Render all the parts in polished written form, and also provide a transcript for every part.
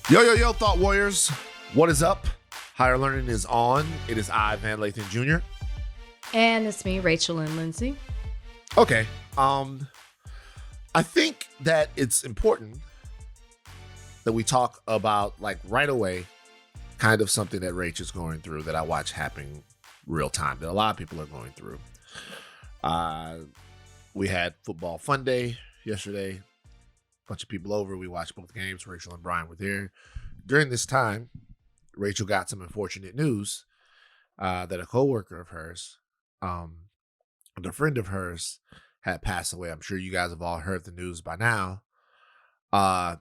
Yo, Thought Warriors. What is up? Higher Learning is on. It is I, Lathan Jr. And it's me, Rachel Lindsay. Okay. I think that it's important that we talk about, like, right away, kind of something that Rach is going through that I watch happening real time, that a lot of people are going through. We had football fun day yesterday. Bunch of people over. We watched both games. Rachel and Brian were there. During this time, Rachel got some unfortunate news that a coworker of hers, and a friend of hers, had passed away. I'm sure you guys have all heard the news by now. And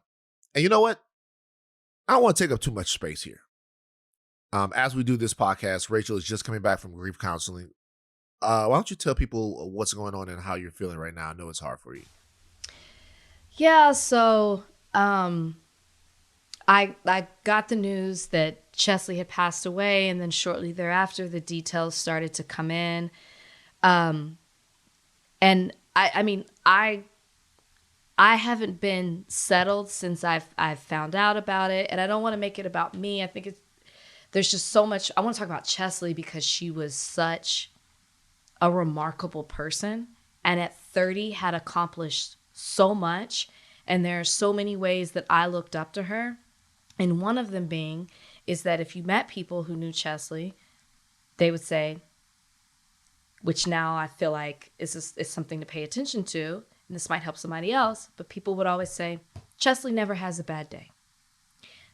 you know what? I don't want to take up too much space here. As we do this podcast, Rachel is just coming back from grief counseling. Why don't you tell people what's going on and how you're feeling right now? I know it's hard for you. Yeah, so I got the news that Cheslie had passed away, and then shortly thereafter, the details started to come in. And I haven't been settled since I've found out about it, and I don't want to make it about me. I think there's just so much. I want to talk about Cheslie because she was such a remarkable person, and at 30 had accomplished so much, and there are so many ways that I looked up to her, and one of them being is that if you met people who knew Cheslie, they would say, which now I feel like is something to pay attention to, and this might help somebody else, but people would always say, Cheslie never has a bad day.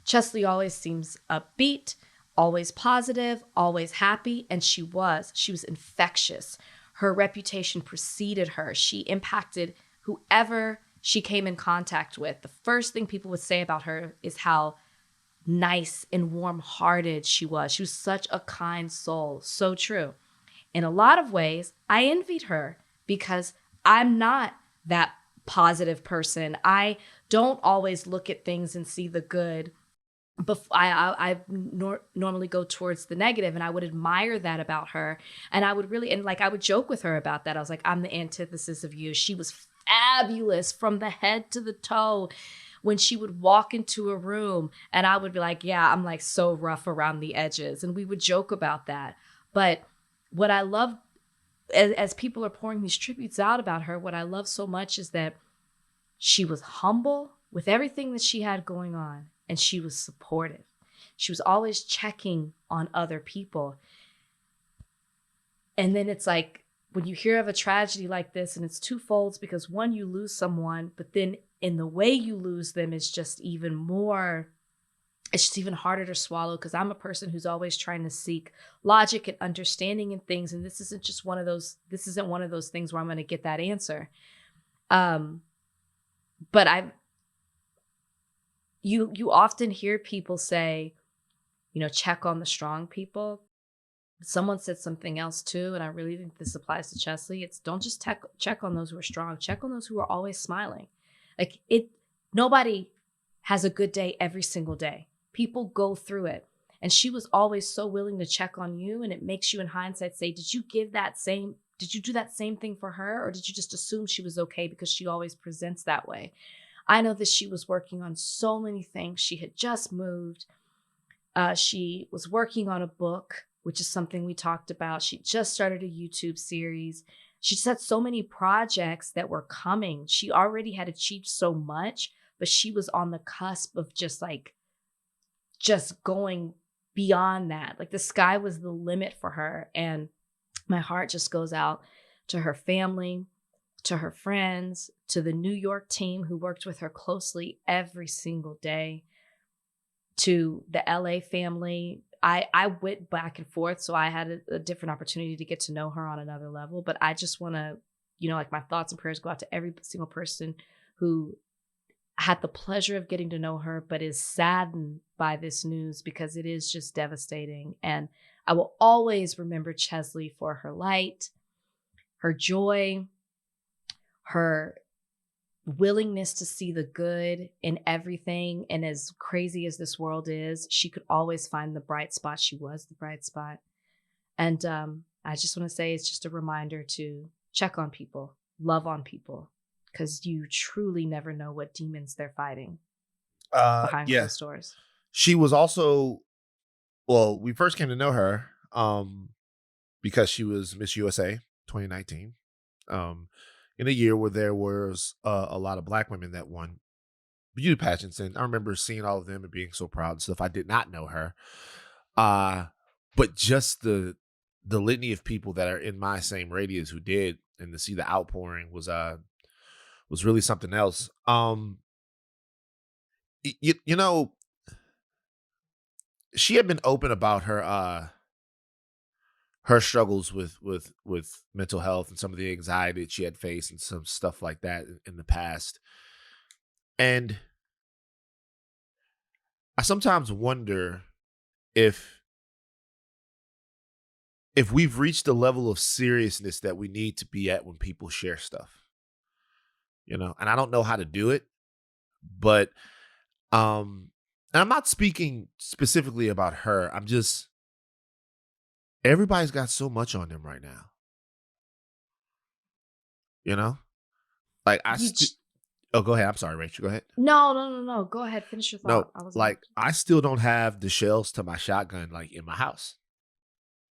Cheslie always seems upbeat, always positive, always happy, and she was infectious. Her reputation preceded her. She impacted whoever she came in contact with. The first thing people would say about her is how nice and warm-hearted she was. She was such a kind soul. So true. In a lot of ways, I envied her because I'm not that positive person. I don't always look at things and see the good. Normally go towards the negative, and I would admire that about her. And I would I would joke with her about that. I was like, I'm the antithesis of you. She was fabulous from the head to the toe. When she would walk into a room, and I would be like, yeah, I'm like so rough around the edges. And we would joke about that. But what I love, as people are pouring these tributes out about her, what I love so much is that she was humble with everything that she had going on, and she was supportive. She was always checking on other people. And then it's like, when you hear of a tragedy like this, and it's twofold, because one, you lose someone, but then in the way you lose them is just even more, it's just even harder to swallow, because I'm a person who's always trying to seek logic and understanding in things. And this isn't one of those things where I'm going to get that answer. But you often hear people say, check on the strong people. Someone said something else too, and I really think this applies to Cheslie. It's don't just check on those who are strong. Check on those who are always smiling. Nobody has a good day every single day. People go through it. And she was always so willing to check on you, and it makes you in hindsight say, did you do that same thing for her, or did you just assume she was okay because she always presents that way? I know that she was working on so many things. She had just moved. She was working on a book, which is something we talked about. She just started a YouTube series. She just had so many projects that were coming. She already had achieved so much, but she was on the cusp of just going beyond that. Like, the sky was the limit for her. And my heart just goes out to her family, to her friends, to the New York team who worked with her closely every single day, to the LA family. I went back and forth, so I had a different opportunity to get to know her on another level. But I just want to, my thoughts and prayers go out to every single person who had the pleasure of getting to know her, but is saddened by this news, because it is just devastating. And I will always remember Cheslie for her light, her joy, her willingness to see the good in everything. And as crazy as this world is, she could always find the bright spot. She was the bright spot. And I just want to say, it's just a reminder to check on people, love on people, because you truly never know what demons they're fighting. behind Yeah. closed doors? She was also, well, we first came to know her because she was Miss USA 2019. In a year where there was a lot of Black women that won beauty pageants, and I remember seeing all of them and being so proud and stuff. I did not know her, but just the litany of people that are in my same radius who did, and to see the outpouring was really something else. You know, she had been open about her struggles with mental health and some of the anxiety that she had faced and some stuff like that in the past. And I sometimes wonder if we've reached the level of seriousness that we need to be at when people share stuff. And I don't know how to do it, but and I'm not speaking specifically about her. I'm just, everybody's got so much on them right now. Like oh, go ahead. I'm sorry, Rachel. Go ahead. No. Go ahead. Finish your thought. No, I still don't have the shells to my shotgun like in my house.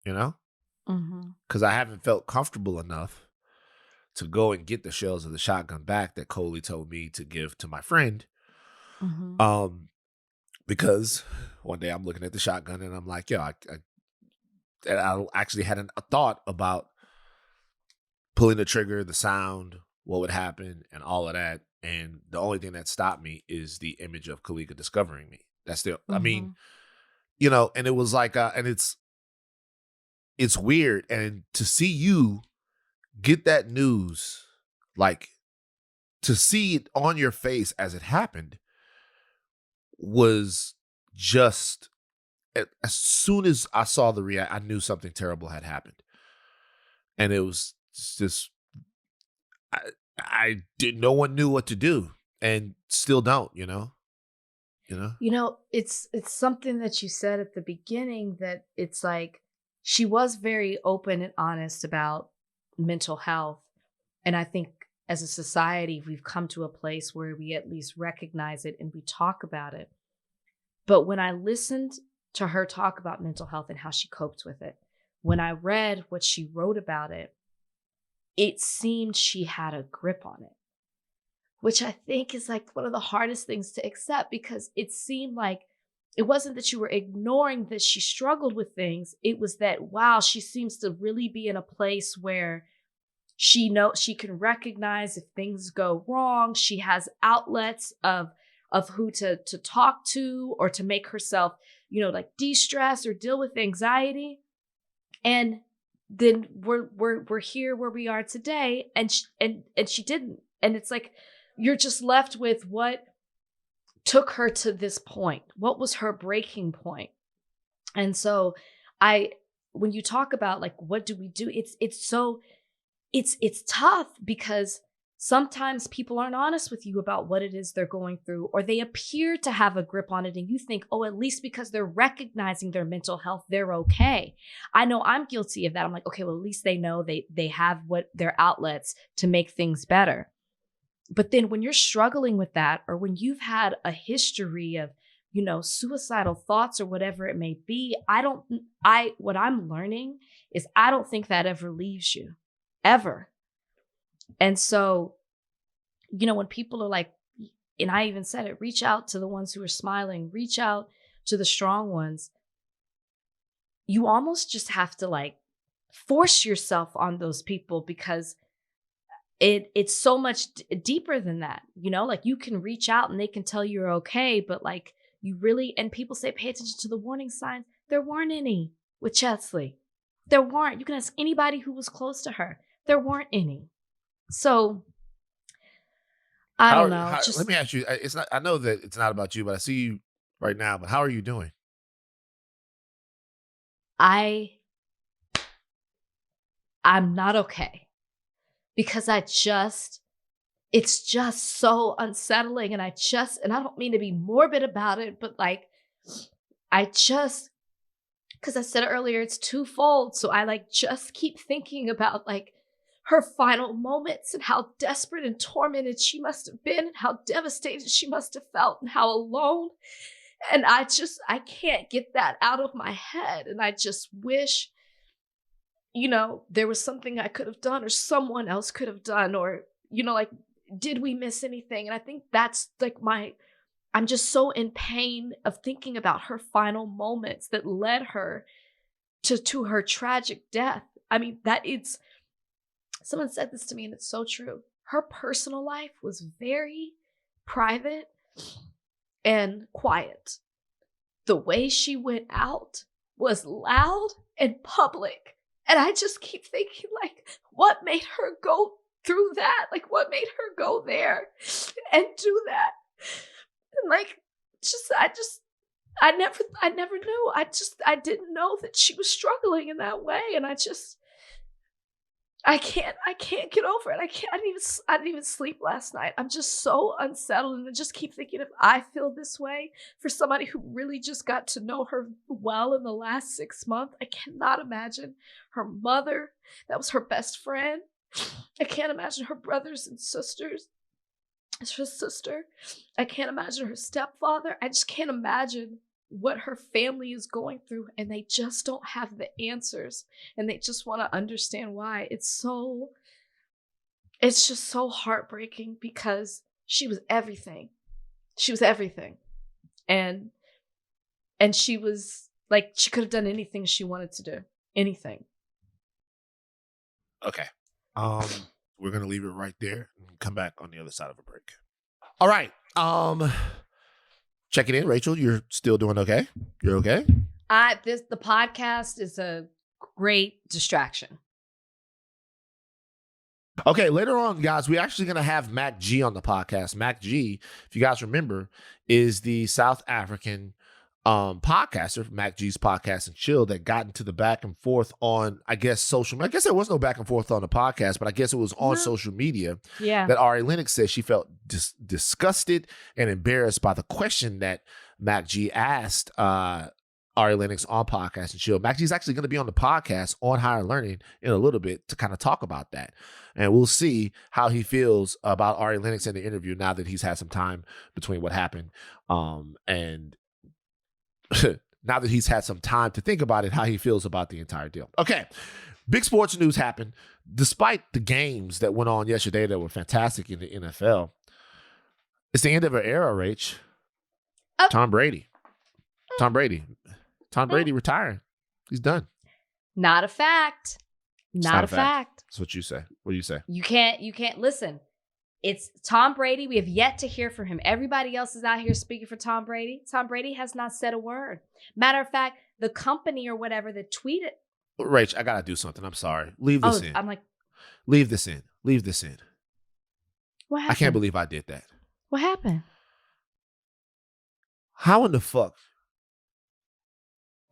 Because I haven't felt comfortable enough to go and get the shells of the shotgun back that Coley told me to give to my friend. Because one day I'm looking at the shotgun and I'm like, yo, I actually had a thought about pulling the trigger, the sound, what would happen, and all of that. And the only thing that stopped me is the image of Kalika discovering me. That's I mean, and it was like, and it's weird. And to see you get that news, like to see it on your face as it happened, was just, as soon as I saw the react, I knew something terrible had happened. And it was just, I didn't, no one knew what to do, and still don't, It's something that you said at the beginning, that it's like, she was very open and honest about mental health. And I think as a society, we've come to a place where we at least recognize it and we talk about it. But when I listened to her talk about mental health and how she coped with it, when I read what she wrote about it, it seemed she had a grip on it, which I think is like one of the hardest things to accept, because it seemed like it wasn't that you were ignoring that she struggled with things. It was that, wow, she seems to really be in a place where she can recognize if things go wrong. She has outlets of who to talk to, or to make herself, like de-stress or deal with anxiety. And then we're here where we are today, and she didn't. And it's like, you're just left with what took her to this point. What was her breaking point? And so when you talk about like, what do we do? It's tough, because sometimes people aren't honest with you about what it is they're going through, or they appear to have a grip on it. And you think, oh, at least because they're recognizing their mental health, they're okay. I know I'm guilty of that. I'm like, okay, well, at least they know they have their outlets to make things better. But then when you're struggling with that, or when you've had a history of, suicidal thoughts or whatever it may be, what I'm learning is I don't think that ever leaves you, ever. And so, when people are like, and I even said it, reach out to the ones who are smiling, reach out to the strong ones. You almost just have to like force yourself on those people, because it's so much deeper than that. Like, you can reach out and they can tell you're okay, but like, you really, and people say, pay attention to the warning signs. There weren't any with Cheslie. There weren't. You can ask anybody who was close to her. There weren't any. So I don't know. Let me ask you. It's not. I know that it's not about you, but I see you right now. But how are you doing? I'm not okay, because it's just so unsettling, and I don't mean to be morbid about it, but like, because I said earlier, it's twofold. So I like just keep thinking about like her final moments and how desperate and tormented she must have been and how devastated she must have felt and how alone. And I can't get that out of my head. And I just wish, there was something I could have done or someone else could have done, or, like, did we miss anything? And I think that's like I'm just so in pain of thinking about her final moments that led her to her tragic death. I mean, someone said this to me and it's so true. Her personal life was very private and quiet. The way she went out was loud and public. And I just keep thinking, like, what made her go through that? Like, what made her go there and do that? And like, I never knew. I didn't know that she was struggling in that way. And I can't get over it. I didn't even sleep last night. I'm just so unsettled. And I just keep thinking, if I feel this way for somebody who really just got to know her well in the last 6 months, I cannot imagine her mother. That was her best friend. I can't imagine her brothers and sisters. Her sister. I can't imagine her stepfather. I just can't imagine what her family is going through, and they just don't have the answers, and they just want to understand why. It's just so heartbreaking because she was everything. She was everything. And she was like, she could have done anything she wanted to do. Anything. Okay. We're going to leave it right there and come back on the other side of a break. All right. Checking in, Rachel. You're still doing okay? You're okay? The podcast is a great distraction. Okay, later on, guys, we're actually going to have MacG on the podcast. MacG, if you guys remember, is the South African podcaster, MacG's Podcast and Chill, that got into the back and forth on, I guess, social media. I guess there was no back and forth on the podcast, but I guess it was on social media. Yeah. That Ari Lennox said she felt disgusted and embarrassed by the question that MacG asked Ari Lennox on Podcast and Chill. MacG's actually going to be on the podcast on Higher Learning in a little bit to kind of talk about that. And we'll see how he feels about Ari Lennox in the interview now that he's had some time between what happened and now that he's had some time to think about it, how he feels about the entire deal. Okay, big sports news happened. Despite the games that went on yesterday that were fantastic in the NFL, it's the end of an era, Rach. Tom Brady retiring. He's done. Not a fact. Not a fact. That's what you say. What do you say? You can't listen. It's Tom Brady. We have yet to hear from him. Everybody else is out here speaking for Tom Brady. Tom Brady has not said a word. Matter of fact, the company or whatever that tweeted. Rach, I got to do something. I'm sorry. Leave this in. I'm like. Leave this in. Leave this in. What happened? I can't believe I did that. What happened? How in the fuck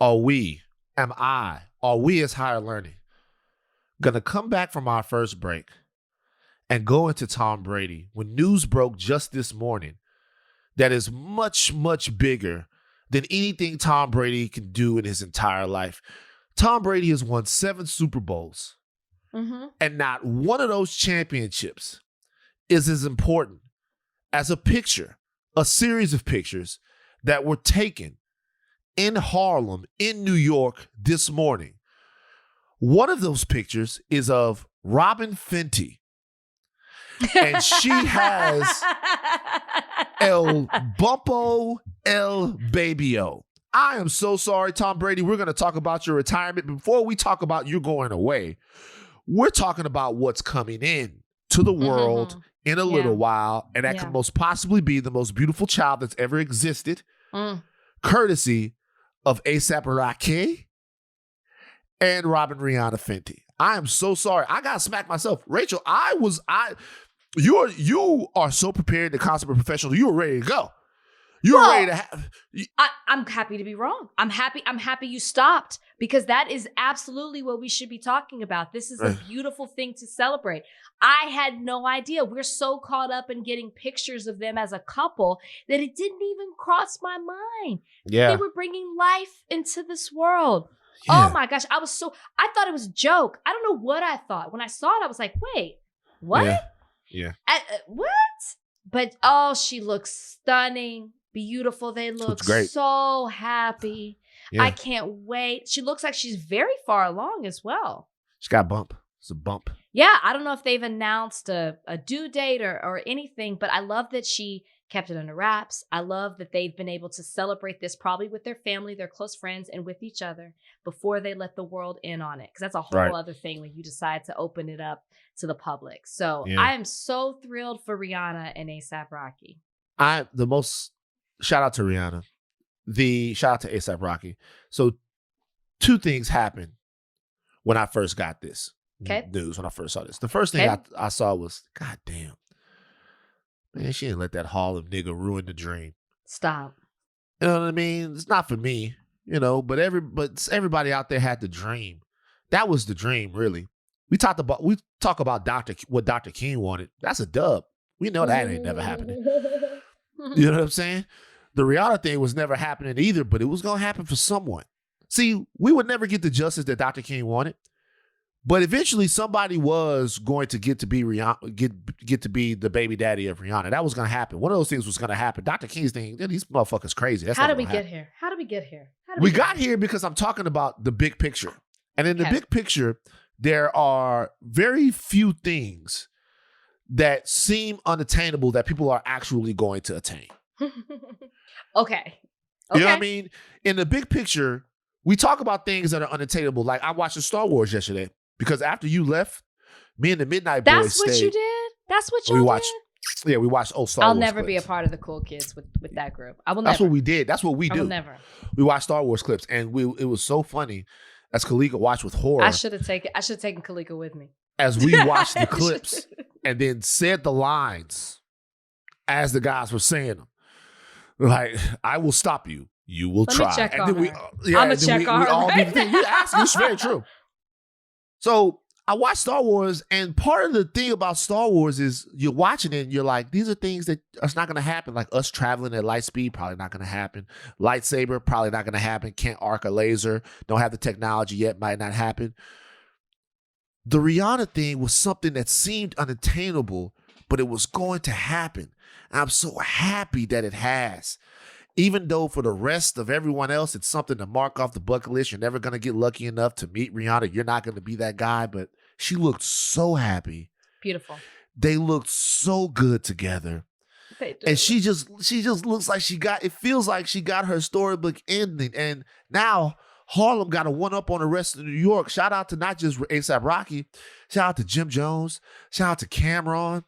are we as Higher Learning going to come back from our first break and go into Tom Brady when news broke just this morning that is much, much bigger than anything Tom Brady can do in his entire life? Tom Brady has won 7 Super Bowls, and not one of those championships is as important as a series of pictures that were taken in Harlem, in New York this morning. One of those pictures is of Robin Fenty, and she has El Bumpo El Babyo. I am so sorry, Tom Brady. We're going to talk about your retirement. Before we talk about you going away, we're talking about what's coming in to the world in a little while, and that could most possibly be the most beautiful child that's ever existed, courtesy of A$AP Rocky and Robin Rihanna Fenty. I am so sorry. I got smacked myself. Rachel, you are so prepared, the consummate professional. You were ready to go. You were ready to have. I'm happy to be wrong. I'm happy you stopped, because that is absolutely what we should be talking about. This is a beautiful thing to celebrate. I had no idea. We're so caught up in getting pictures of them as a couple that it didn't even cross my mind. Yeah. They were bringing life into this world. Oh Yeah. my gosh. I thought it was a joke. I don't know what I thought. When I saw it, I was like, wait, what? Yeah. What? But she looks stunning, beautiful. They look great. so happy. Yeah. I can't wait. She looks like she's very far along as well. She got a bump. It's a bump. Yeah, I don't know if they've announced a due date or anything, but I love that she kept it under wraps. I love that they've been able to celebrate this probably with their family, their close friends, and with each other before they let the world in on it. Because that's a whole other thing when you decide to open it up to the public. So I am so thrilled for Rihanna and A$AP Rocky. Shout out to Rihanna. Shout out to A$AP Rocky. So 2 things happened when I first got this news, when I first saw this. The first thing I saw was, God damn. Man, she didn't let that Harlem nigga ruin the dream. Stop. You know what I mean? It's not for me, but everybody out there had the dream. That was the dream, really. We talk about what Dr. King wanted. That's a dub. We know that ain't never happening. You know what I'm saying? The Rihanna thing was never happening either, but it was gonna happen for someone. See, we would never get the justice that Dr. King wanted. But eventually, somebody was going to get to be Rihanna, get to be the baby daddy of Rihanna. That was going to happen. One of those things was going to happen. Dr. King's thing, these motherfuckers crazy. How did we get here? How did we get here? We got here because I'm talking about the big picture. And in the big picture, there are very few things that seem unattainable that people are actually going to attain. Okay. You know what I mean? In the big picture, we talk about things that are unattainable. Like I watched Star Wars yesterday. Because after you left, me and the Midnight Boys That's what you did? That's what you did? Yeah, we watched old Star Wars. I'll never clips. be a part of the cool kids with that group. I will never. That's what we did. That's what we do. I will never. We watched Star Wars clips, and it was so funny as Kalika watched with horror. I should have taken Kalika with me. As we watched the clips and then said the lines as the guys were saying them. Like, I will stop you. You will try. Me check and on then her. I'm a check on her. Right? You asked, it's very true. So I watched Star Wars, and part of the thing about Star Wars is you're watching it and you're like, these are things that are not going to happen. Like us traveling at light speed, probably not going to happen. Lightsaber, probably not going to happen. Can't arc a laser. Don't have the technology yet, might not happen. The Rihanna thing was something that seemed unattainable, but it was going to happen. And I'm so happy that it has. Even though for the rest of everyone else, it's something to mark off the bucket list. You're never going to get lucky enough to meet Rihanna. You're not going to be that guy, but she looked so happy. Beautiful. They looked so good together. They do. And she just looks like it feels like she got her storybook ending. And now Harlem got a one-up on the rest of New York. Shout out to not just A$AP Rocky. Shout out to Jim Jones. Shout out to Cameron.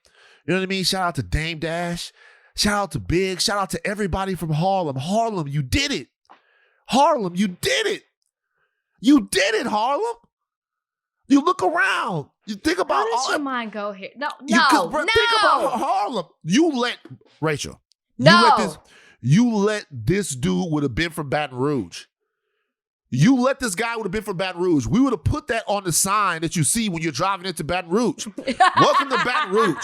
You know what I mean? Shout out to Dame Dash. Shout out to Big. Shout out to everybody from Harlem. Harlem, you did it. Harlem, you did it. You did it, Harlem. You look around. You think about How does your mind go here? No. Think about Harlem. You let Rachel. No. You let this dude would have been from Baton Rouge. You let this guy would have been from Baton Rouge. We would have put that on the sign that you see when you're driving into Baton Rouge. Welcome to Baton Rouge.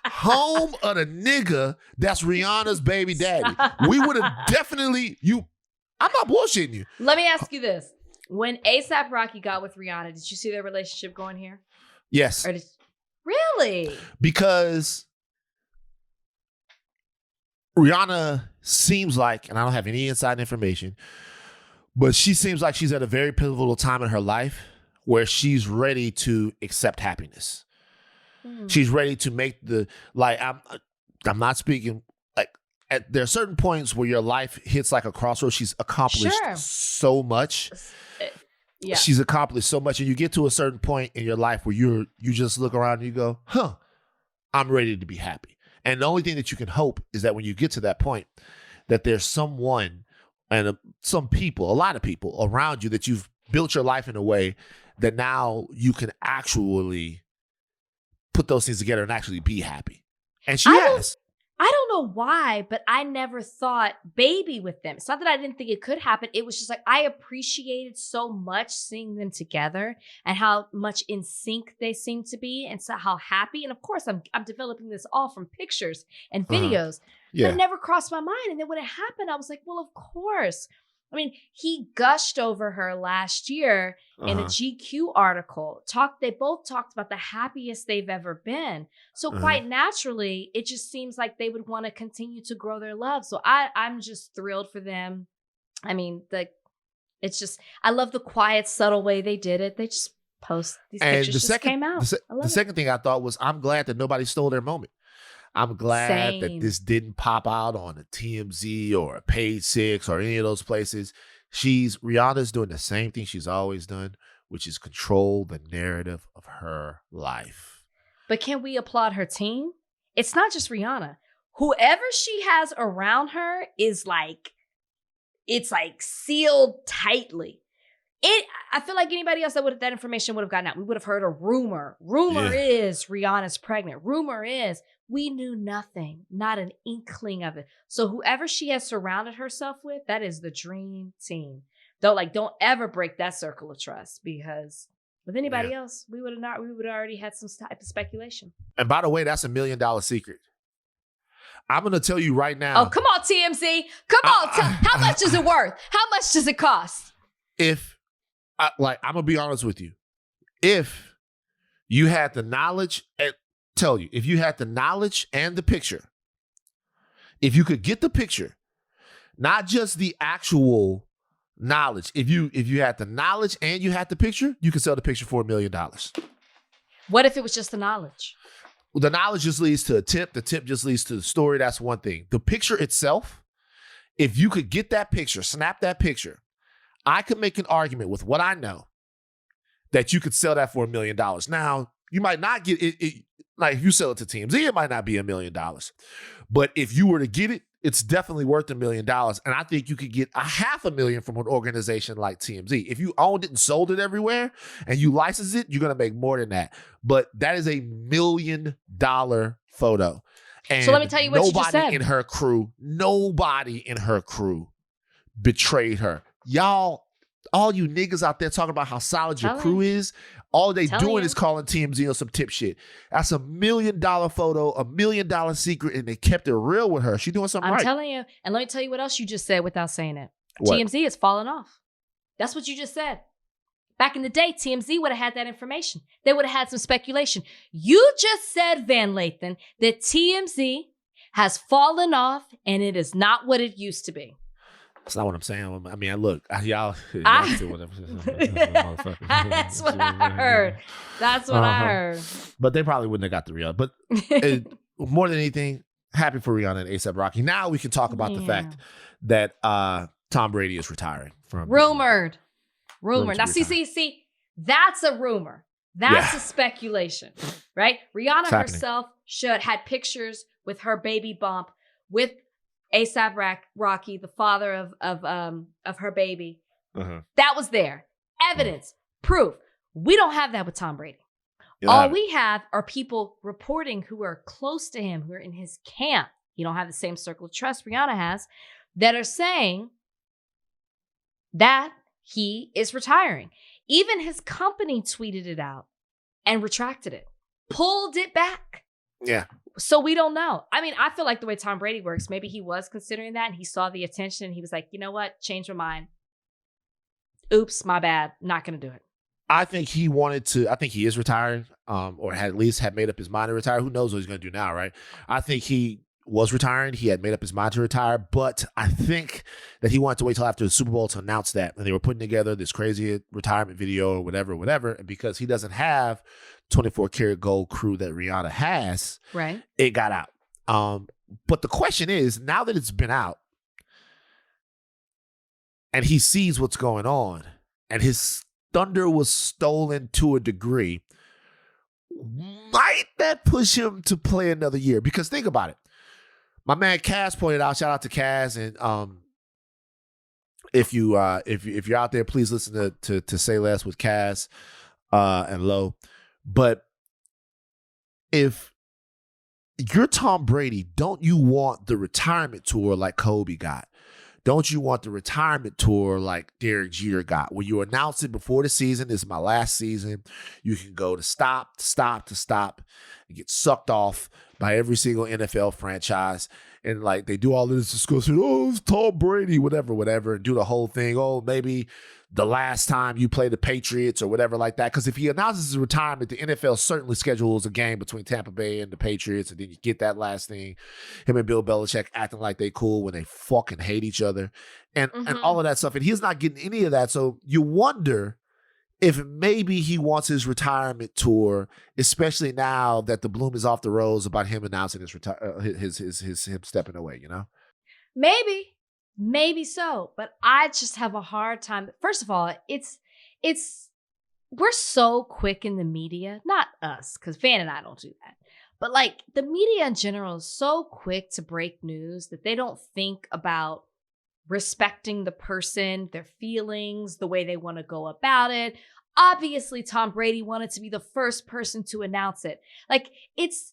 Home of the nigga that's Rihanna's baby daddy. We would have definitely, I'm not bullshitting you. Let me ask you this. When A$AP Rocky got with Rihanna, did you see their relationship going here? Yes. Really? Because Rihanna seems like, and I don't have any inside information, but she seems like she's at a very pivotal time in her life where she's ready to accept happiness. She's ready to make I'm not speaking, like, there are certain points where your life hits like a crossroads. She's accomplished so much. Yeah. She's accomplished so much. And you get to a certain point in your life where you just look around and you go, I'm ready to be happy. And the only thing that you can hope is that when you get to that point, that there's someone and some people, a lot of people around you that you've built your life in a way that now you can actually put those things together and actually be happy. And she has. I don't know why, but I never thought baby with them. It's not that I didn't think it could happen. It was just like I appreciated so much seeing them together and how much in sync they seem to be and so how happy. And of course, I'm developing this all from pictures and videos. Yeah. But it never crossed my mind. And then when it happened, I was like, well, of course. I mean, he gushed over her last year in a GQ article. They both talked about the happiest they've ever been. So quite naturally, it just seems like they would want to continue to grow their love. So I'm just thrilled for them. I mean, I love the quiet, subtle way they did it. They just post these pictures just came out. The second thing I thought was, I'm glad that nobody stole their moment. I'm glad that this didn't pop out on a TMZ or a Page Six or any of those places. Rihanna's doing the same thing she's always done, which is control the narrative of her life. But can we applaud her team? It's not just Rihanna. Whoever she has around her is it's sealed tightly. I feel like anybody else that information would have gotten out. We would have heard a rumor. Rumor is Rihanna's pregnant. Rumor is we knew nothing, not an inkling of it. So whoever she has surrounded herself with, that is the dream team. Don't ever break that circle of trust, because with anybody else, we would have already had some type of speculation. And by the way, that's $1 million secret. I'm going to tell you right now. Oh, come on, TMZ. Come on. How much is it worth? How much does it cost? I'm going to be honest with you. If you had the knowledge, if you had the knowledge and the picture, if you could get the picture, not just the actual knowledge, if you had the knowledge and you had the picture, you could sell the picture for $1 million. What if it was just the knowledge? Well, the knowledge just leads to a tip. The tip just leads to the story. That's one thing. The picture itself, if you could get that picture, snap that picture, I could make an argument with what I know that you could sell that for $1 million. Now, you might not get it. Like if you sell it to TMZ, it might not be $1 million. But if you were to get it, it's definitely worth $1 million. And I think you could get $500,000 from an organization like TMZ. If you owned it and sold it everywhere and you license it, you're going to make more than that. But that is $1 million photo. And so let me tell you what you just said. Nobody in her crew betrayed her. Y'all, all you niggas out there talking about how solid your crew is, all they doing is calling TMZ on some tip shit. That's $1 million photo, $1 million secret, and they kept it real with her. She doing something right. I'm telling you. And let me tell you what else you just said without saying it. What? TMZ is falling off. That's what you just said. Back in the day, TMZ would have had that information. They would have had some speculation. You just said, Van Lathan, that TMZ has fallen off and it is not what it used to be. That's not what I'm saying. I mean, look, y'all do whatever. That's what I heard. That's what I heard. But they probably wouldn't have got the real. But more than anything, happy for Rihanna and A$AP Rocky. Now we can talk about the fact that Tom Brady is retiring from rumored. Now, see, that's a rumor. That's a speculation, right? Rihanna herself had pictures with her baby bump with A$AP Rocky, the father of her baby. That was there. Evidence, proof. We don't have that with Tom Brady. All we have are people reporting who are close to him, who are in his camp. You don't have the same circle of trust Rihanna has, that are saying that he is retiring. Even his company tweeted it out and retracted it, pulled it back. Yeah. So we don't know. I mean, I feel like the way Tom Brady works, maybe he was considering that and he saw the attention and he was like, you know what? Change my mind. Oops, my bad. Not going to do it. I think he is retiring, or at least had made up his mind to retire. Who knows what he's going to do now, right? I think he was retiring. He had made up his mind to retire, but I think that he wanted to wait till after the Super Bowl to announce that. And they were putting together this crazy retirement video or whatever. And because he doesn't have 24 karat gold crew that Rihanna has, right? It got out. But the question is, now that it's been out and he sees what's going on and his thunder was stolen to a degree, might that push him to play another year? Because think about it. My man Cass pointed out, shout out to Cass, and if you're out there, please listen to Say Less with Cass and Low. But if you're Tom Brady, don't you want the retirement tour like Kobe got? Don't you want the retirement tour like Derek Jeter got? When you announce it before the season, this is my last season, you can go to stop, and get sucked off by every single NFL franchise. and like they do all this discussion. Oh, it's Tom Brady, whatever, and do the whole thing. Oh, maybe the last time you play the Patriots or whatever like that. Because if he announces his retirement, the NFL certainly schedules a game between Tampa Bay and the Patriots, and then you get that last thing. Him and Bill Belichick acting like they cool when they fucking hate each other, and all of that stuff. And he's not getting any of that. So you wonder if maybe he wants his retirement tour, especially now that the bloom is off the rose about him announcing his him stepping away. You know, Maybe so, but I just have a hard time. First of all, we're so quick in the media, not us, because Fan and I don't do that. But like the media in general is so quick to break news that they don't think about respecting the person, their feelings, the way they want to go about it. Obviously, Tom Brady wanted to be the first person to announce it. Like it's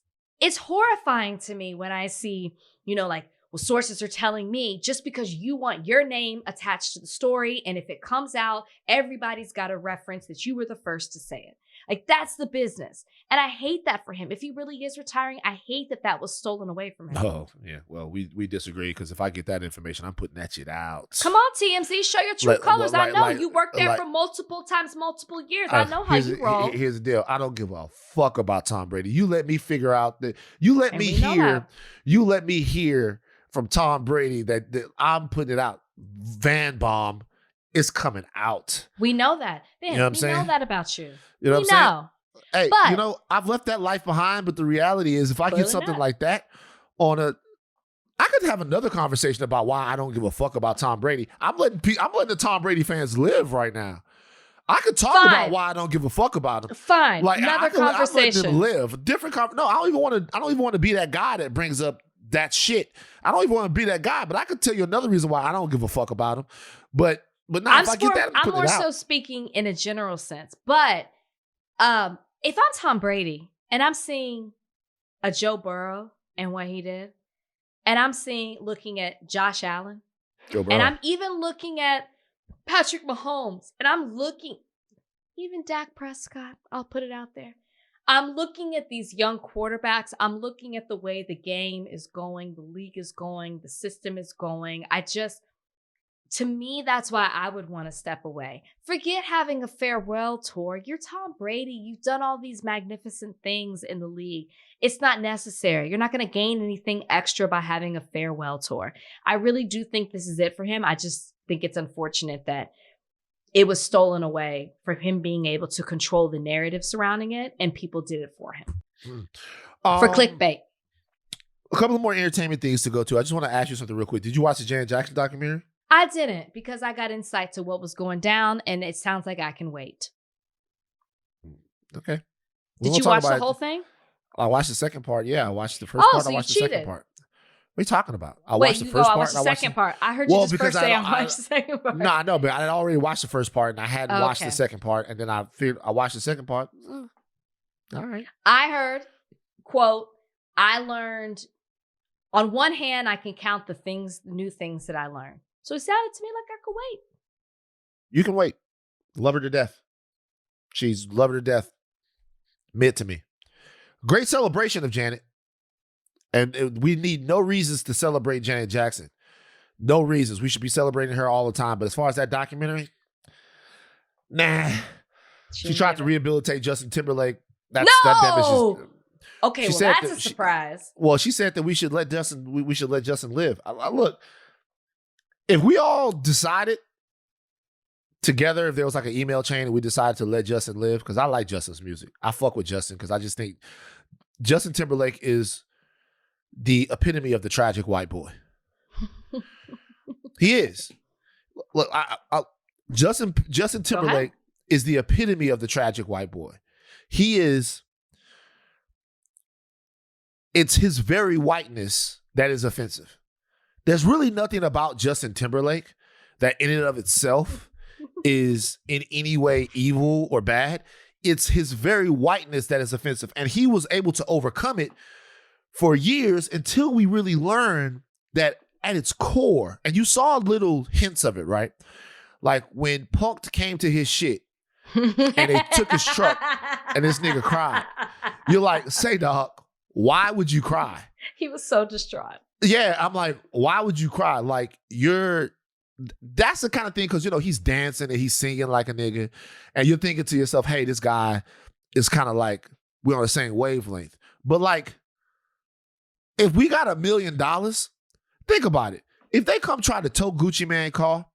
horrifying to me when I see, like, well, sources are telling me just because you want your name attached to the story, and if it comes out, everybody's got a reference that you were the first to say it. Like, that's the business. And I hate that for him. If he really is retiring, I hate that was stolen away from him. Oh, yeah. Well, we disagree, because if I get that information, I'm putting that shit out. Come on, TMZ, show your true colors. I know you worked there for multiple times, multiple years. I know how you roll. Here's the deal. I don't give a fuck about Tom Brady. You let me figure out that. You let me hear from Tom Brady that I'm putting it out. Van Bomb is coming out. We know that. Man, you know what I'm saying? We know that about you. You know what I'm saying? Hey, I've left that life behind, but the reality is if I get something like that I could have another conversation about why I don't give a fuck about Tom Brady. I'm letting the Tom Brady fans live right now. I could talk about why I don't give a fuck about him. Fine. Like, another conversation. I'm letting them live. Different No, I don't even want to be that guy that brings up that shit. I don't even want to be that guy, but I could tell you another reason why I don't give a fuck about him. But now if I get that, I'm more so speaking in a general sense. But if I'm Tom Brady and I'm seeing a Joe Burrow and what he did, and I'm looking at Josh Allen, and I'm even looking at Patrick Mahomes, and I'm looking even Dak Prescott, I'll put it out there. I'm looking at these young quarterbacks. I'm looking at the way the game is going, the league is going, the system is going. To me, that's why I would want to step away. Forget having a farewell tour. You're Tom Brady. You've done all these magnificent things in the league. It's not necessary. You're not going to gain anything extra by having a farewell tour. I really do think this is it for him. I just think it's unfortunate that it was stolen away from him being able to control the narrative surrounding it, and people did it for him. For clickbait. A couple of more entertainment things to go to. I just want to ask you something real quick. Did you watch the Janet Jackson documentary? I didn't, because I got insight to what was going down, and it sounds like I can wait. Okay. Did you watch the whole thing? I watched the second part. Yeah, I watched the first part. So I watched you the cheated. second part. What are you talking about? I watched the first part. I watched the second part. I heard you just first say I watched the second part. No, I know, but I had already watched the first part, and I hadn't watched the second part, and then I figured I watched the second part. All right. I heard, quote, I learned, on one hand, I can count the new things that I learned. So it sounded to me like I could wait. You can wait. Love her to death. She's love her to death. Mid to me. Great celebration of Janet. And we need no reasons to celebrate Janet Jackson. No reasons. We should be celebrating her all the time. But as far as that documentary, nah. She tried to rehabilitate Justin Timberlake. That damages. Okay, well, that's a surprise. She said that we should let Justin live. Look, if we all decided together, if there was like an email chain and we decided to let Justin live, because I like Justin's music. I fuck with Justin because I just think Justin Timberlake is the epitome of the tragic white boy. He is. Look, Justin Timberlake is the epitome of the tragic white boy. He is. It's his very whiteness that is offensive. There's really nothing about Justin Timberlake that in and of itself is in any way evil or bad. It's his very whiteness that is offensive. And he was able to overcome it for years until we really learned that at its core, and you saw little hints of it, right? Like when Punk'd came to his shit and they took his truck and this nigga cried. You're like, say dog, why would you cry? He was so distraught. Yeah, I'm like, why would you cry? Like, that's the kind of thing, because, he's dancing and he's singing like a nigga, and you're thinking to yourself, hey, this guy is kind of like, we're on the same wavelength. But like, if we got $1 million, think about it. If they come try to tow Gucci Mane car,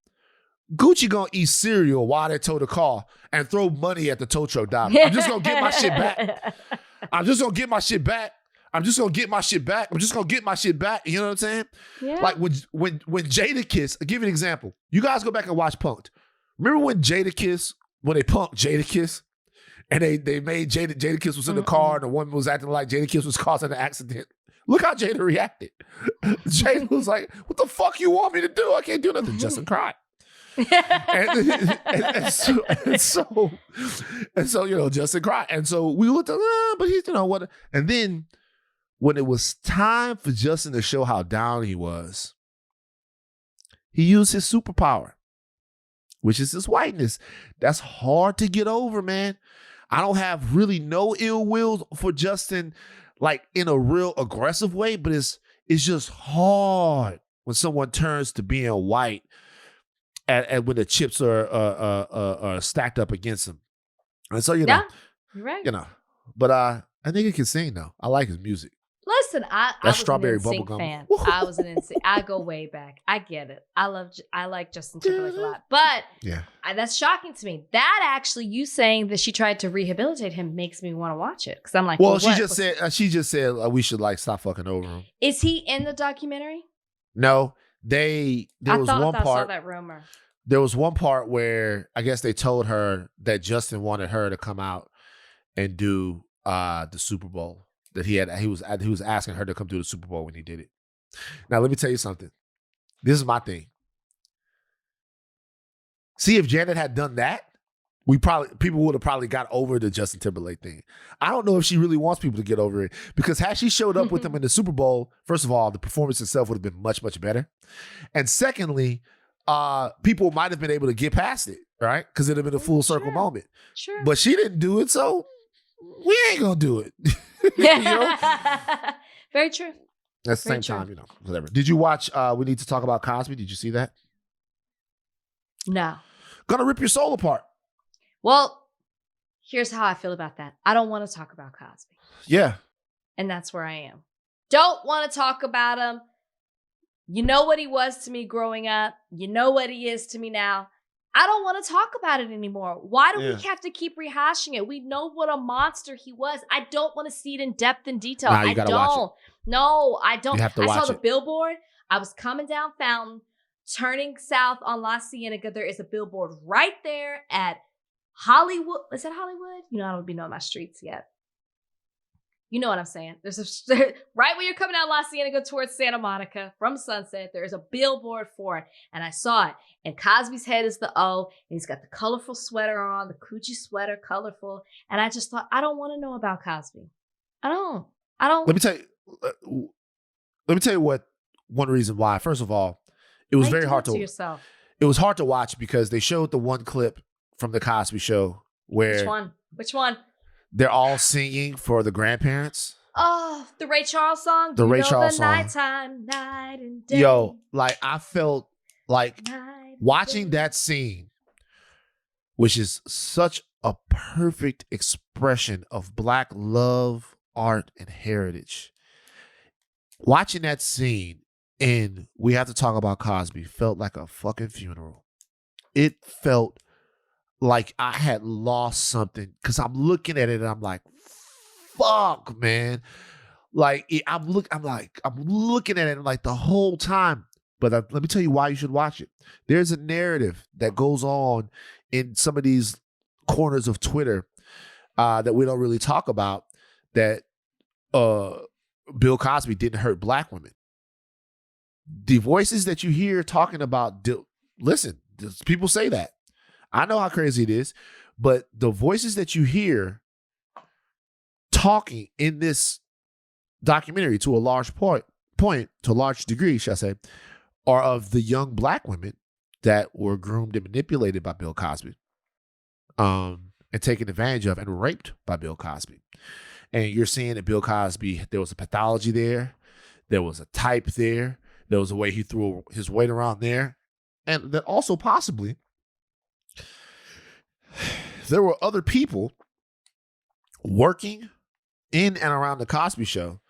Gucci gonna eat cereal while they tow the car and throw money at the tow truck driver. I'm just gonna get my shit back. I'm just gonna get my shit back. I'm just gonna get my shit back. I'm just gonna get my shit back. You know what I'm saying? Yeah. Like when Jadakiss, I'll give you an example. You guys go back and watch Punk'd. Remember when Jadakiss, when they punked Jadakiss, and they made Jadakiss was in the car and the woman was acting like Jadakiss was causing an accident. Look how Jada reacted. Jada was like, "What the fuck you want me to do? I can't do nothing." Justin cried. and so Justin cried, and so we looked at, but he's what? And then when it was time for Justin to show how down he was, he used his superpower, which is his whiteness. That's hard to get over, man. I don't have really no ill will for Justin, like in a real aggressive way, but it's just hard when someone turns to being white. And when the chips are stacked up against him, and so you're right. But I think he can sing though. I like his music. Listen, I was strawberry an NSYNC fan. I was an NSYNC. I go way back. I get it. I like Justin Timberlake a lot, but that's shocking to me. That actually, you saying that she tried to rehabilitate him makes me want to watch it, because I'm like, well, she just said we should like stop fucking over him. Is he in the documentary? No. I saw that rumor. There was one part where I guess they told her that Justin wanted her to come out and do the Super Bowl. That he was asking her to come do the Super Bowl when he did it. Now let me tell you something. This is my thing. See, if Janet had done that, people would have probably got over the Justin Timberlake thing. I don't know if she really wants people to get over it, because had she showed up with him in the Super Bowl, first of all, the performance itself would have been much, much better. And secondly, people might have been able to get past it, right? Because it'd have been a full circle moment. Sure. But she didn't do it, so we ain't gonna do it. Very true. At the same time, whatever. Did you watch We Need to Talk About Cosby? Did you see that? No. Gonna rip your soul apart. Well, here's how I feel about that. I don't want to talk about Cosby. Yeah. And that's where I am. Don't want to talk about him. You know what he was to me growing up. You know what he is to me now. I don't want to talk about it anymore. Why do we have to keep rehashing it? We know what a monster he was. I don't want to see it in depth and detail. Nah, you gotta watch it. No, I don't. You have to watch I saw it. the billboard. I was coming down Fountain, turning south on La Cienega. There is a billboard right there at Hollywood. Is that Hollywood? I don't be knowing my streets yet. You know what I'm saying? There's right when you're coming out La Cienega towards Santa Monica from Sunset, there is a billboard for it. And I saw it. And Cosby's head is the O. And he's got the colorful sweater on, the Coochie sweater, colorful. And I just thought, I don't want to know about Cosby. I don't. Let me tell you what one reason why. First of all, it was very hard to yourself. It was hard to watch because they showed the one clip from the Cosby Show where Which one? They're all singing for the grandparents. Oh, the Ray Charles song. The Ray Charles song. Nighttime, night and day. Yo, like I felt like watching that scene, which is such a perfect expression of Black love, art, and heritage. Watching that scene and We Have to Talk About Cosby felt like a fucking funeral. It felt like I had lost something, because I'm looking at it and I'm like, fuck, man. Like I'm looking at it like the whole time. But let me tell you why you should watch it. There's a narrative that goes on in some of these corners of Twitter that we don't really talk about, that Bill Cosby didn't hurt Black women. The voices that you hear talking about, listen, people say that. I know how crazy it is, but the voices that you hear talking in this documentary to a large to a large degree, shall I say, are of the young Black women that were groomed and manipulated by Bill Cosby, and taken advantage of and raped by Bill Cosby. And you're seeing that Bill Cosby, there was a pathology there. There was a type there. There was a way he threw his weight around there. And that also possibly there were other people working in and around the Cosby Show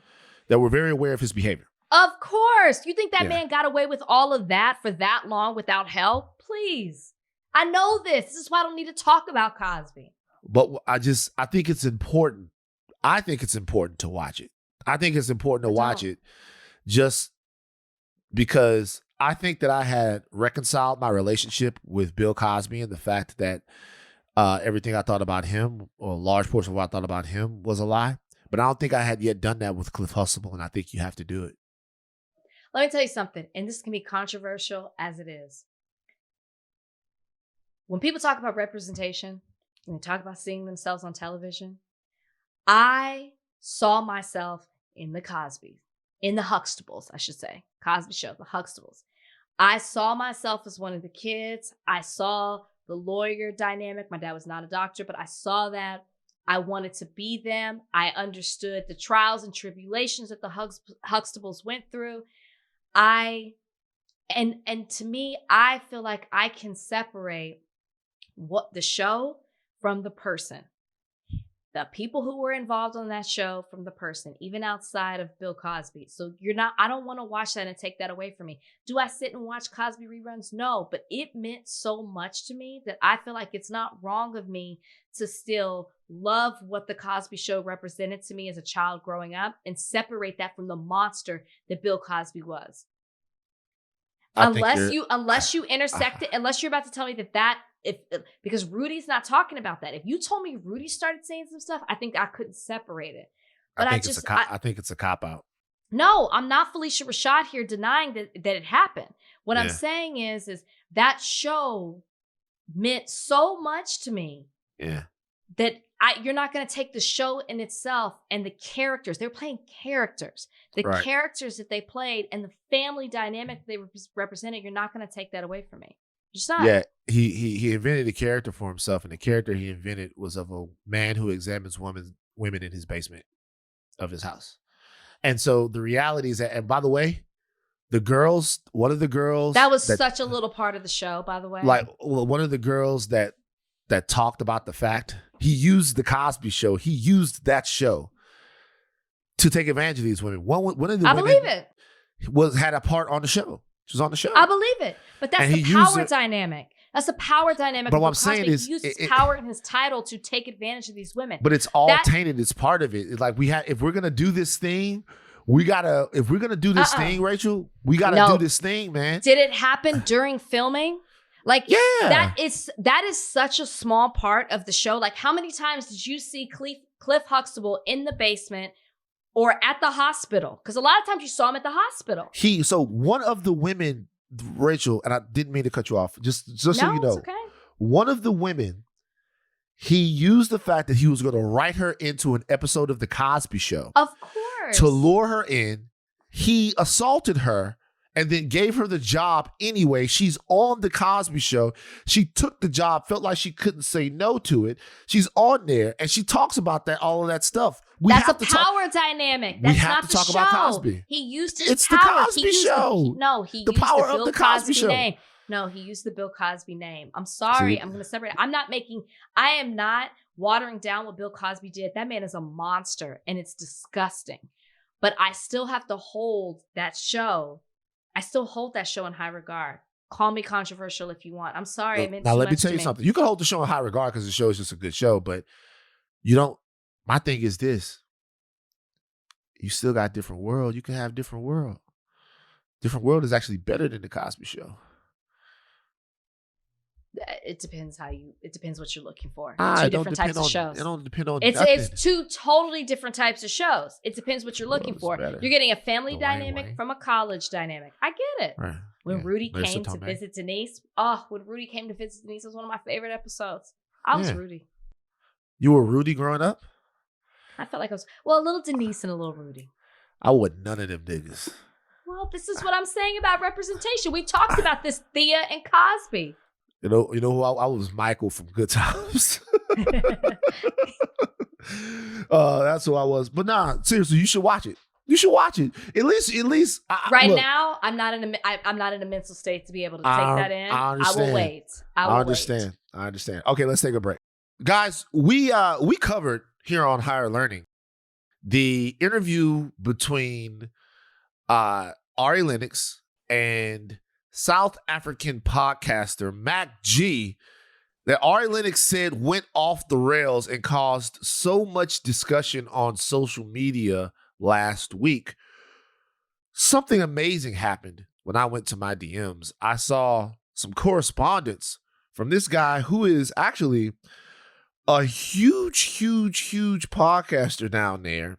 that were very aware of his behavior. Of course. You think that man got away with all of that for that long without help? Please. I know this. This is why I don't need to talk about Cosby. But I think it's important. I think it's important to watch it. I think it's important to watch it just because I think that I had reconciled my relationship with Bill Cosby and the fact that everything I thought about him, or a large portion of what I thought about him, was a lie. But I don't think I had yet done that with Cliff Huxtable, and I think you have to do it. Let me tell you something, and this can be controversial as it is. When people talk about representation, when they talk about seeing themselves on television, I saw myself in the Cosbys, in the Huxtables, I should say. Cosby Show, the Huxtables. I saw myself as one of the kids. I saw the lawyer dynamic. My dad was not a doctor, but I saw that. I wanted to be them. I understood the trials and tribulations that the Huxtables went through. And to me, I feel like I can separate what the show from the person. The people who were involved on that show from the person, even outside of Bill Cosby. So I don't want to watch that and take that away from me. Do I sit and watch Cosby reruns? No, but it meant so much to me that I feel like it's not wrong of me to still love what the Cosby Show represented to me as a child growing up and separate that from the monster that Bill Cosby was. Unless you intersect it, unless you're about to tell me that because Rudy's not talking about that. If you told me Rudy started saying some stuff, I think I couldn't separate it. But I think it's a cop out. No, I'm not Felicia Rashad here denying that it happened. What I'm saying is that show meant so much to me. Yeah. That you're not going to take the show in itself and the characters. They're playing characters. The characters that they played and the family dynamic they represented, you're not going to take that away from me. Just not. Yeah, he invented a character for himself, and the character he invented was of a man who examines women in his basement of his house. And so the reality is that, and by the way, one of the girls that was such a little part of the show, by the way. One of the girls that talked about the fact he used the Cosby Show. He used that show to take advantage of these women. One of the I women believe it. had a part on the show. She was on the show. I believe it. But that's the power dynamic. That's the power dynamic. But what I'm saying is, he used his power and his title to take advantage of these women. But it's all tainted. It's part of it. It's like if we're gonna do this thing, if we're gonna do this thing, Rachel, we gotta do this thing, man. Did it happen during filming? That is such a small part of the show. Like, how many times did you see Cliff Huxtable in the basement or at the hospital? Because a lot of times you saw him at the hospital. So one of the women, Rachel, and I didn't mean to cut you off, just so you know, it's okay. One of the women, he used the fact that he was going to write her into an episode of The Cosby Show. Of course. To lure her in. He assaulted her and then gave her the job anyway. She's on The Cosby Show. She took the job, felt like she couldn't say no to it. She's on there, and she talks about all of that stuff. That's a power dynamic. That's not the show. We have to talk about Cosby. He used his power. It's The Cosby Show. He the used power the Bill of The Cosby Show. Name. No, he used the Bill Cosby name. I'm sorry. I'm going to separate it. I am not watering down what Bill Cosby did. That man is a monster, and it's disgusting. But I still have to hold that show. I still hold that show in high regard. Call me controversial if you want. I'm sorry. It meant now, too let me much tell to you something. You can hold the show in high regard because the show is just a good show, but you don't. My thing is this. You still got Different World. You can have Different World. Different World is actually better than The Cosby Show. It depends what you're looking for. Two different types of shows. It don't depend on It's two totally different types of shows. It depends what you're looking for. Better. You're getting a family dynamic from a college dynamic. I get it. Right. When Rudy came to visit Denise, when Rudy came to visit Denise, it was one of my favorite episodes. I was Rudy. You were Rudy growing up? I felt like I was, a little Denise and a little Rudy. I was none of them niggas. Well, this is what I'm saying about representation. We talked about this, Thea and Cosby. You know who I was? Michael from Good Times. That's who I was. But nah, seriously, you should watch it. You should watch it. At least. Right Look, now, I'm not in a mental state to be able to take that in. I understand. I will wait. I understand. Okay, let's take a break, guys. We covered here on Higher Learning the interview between Ari Lennox and South African podcaster MacG that Ari Lennox said went off the rails and caused so much discussion on social media last week. Something amazing happened when I went to my DMs. I saw some correspondence from this guy who is actually a huge podcaster down there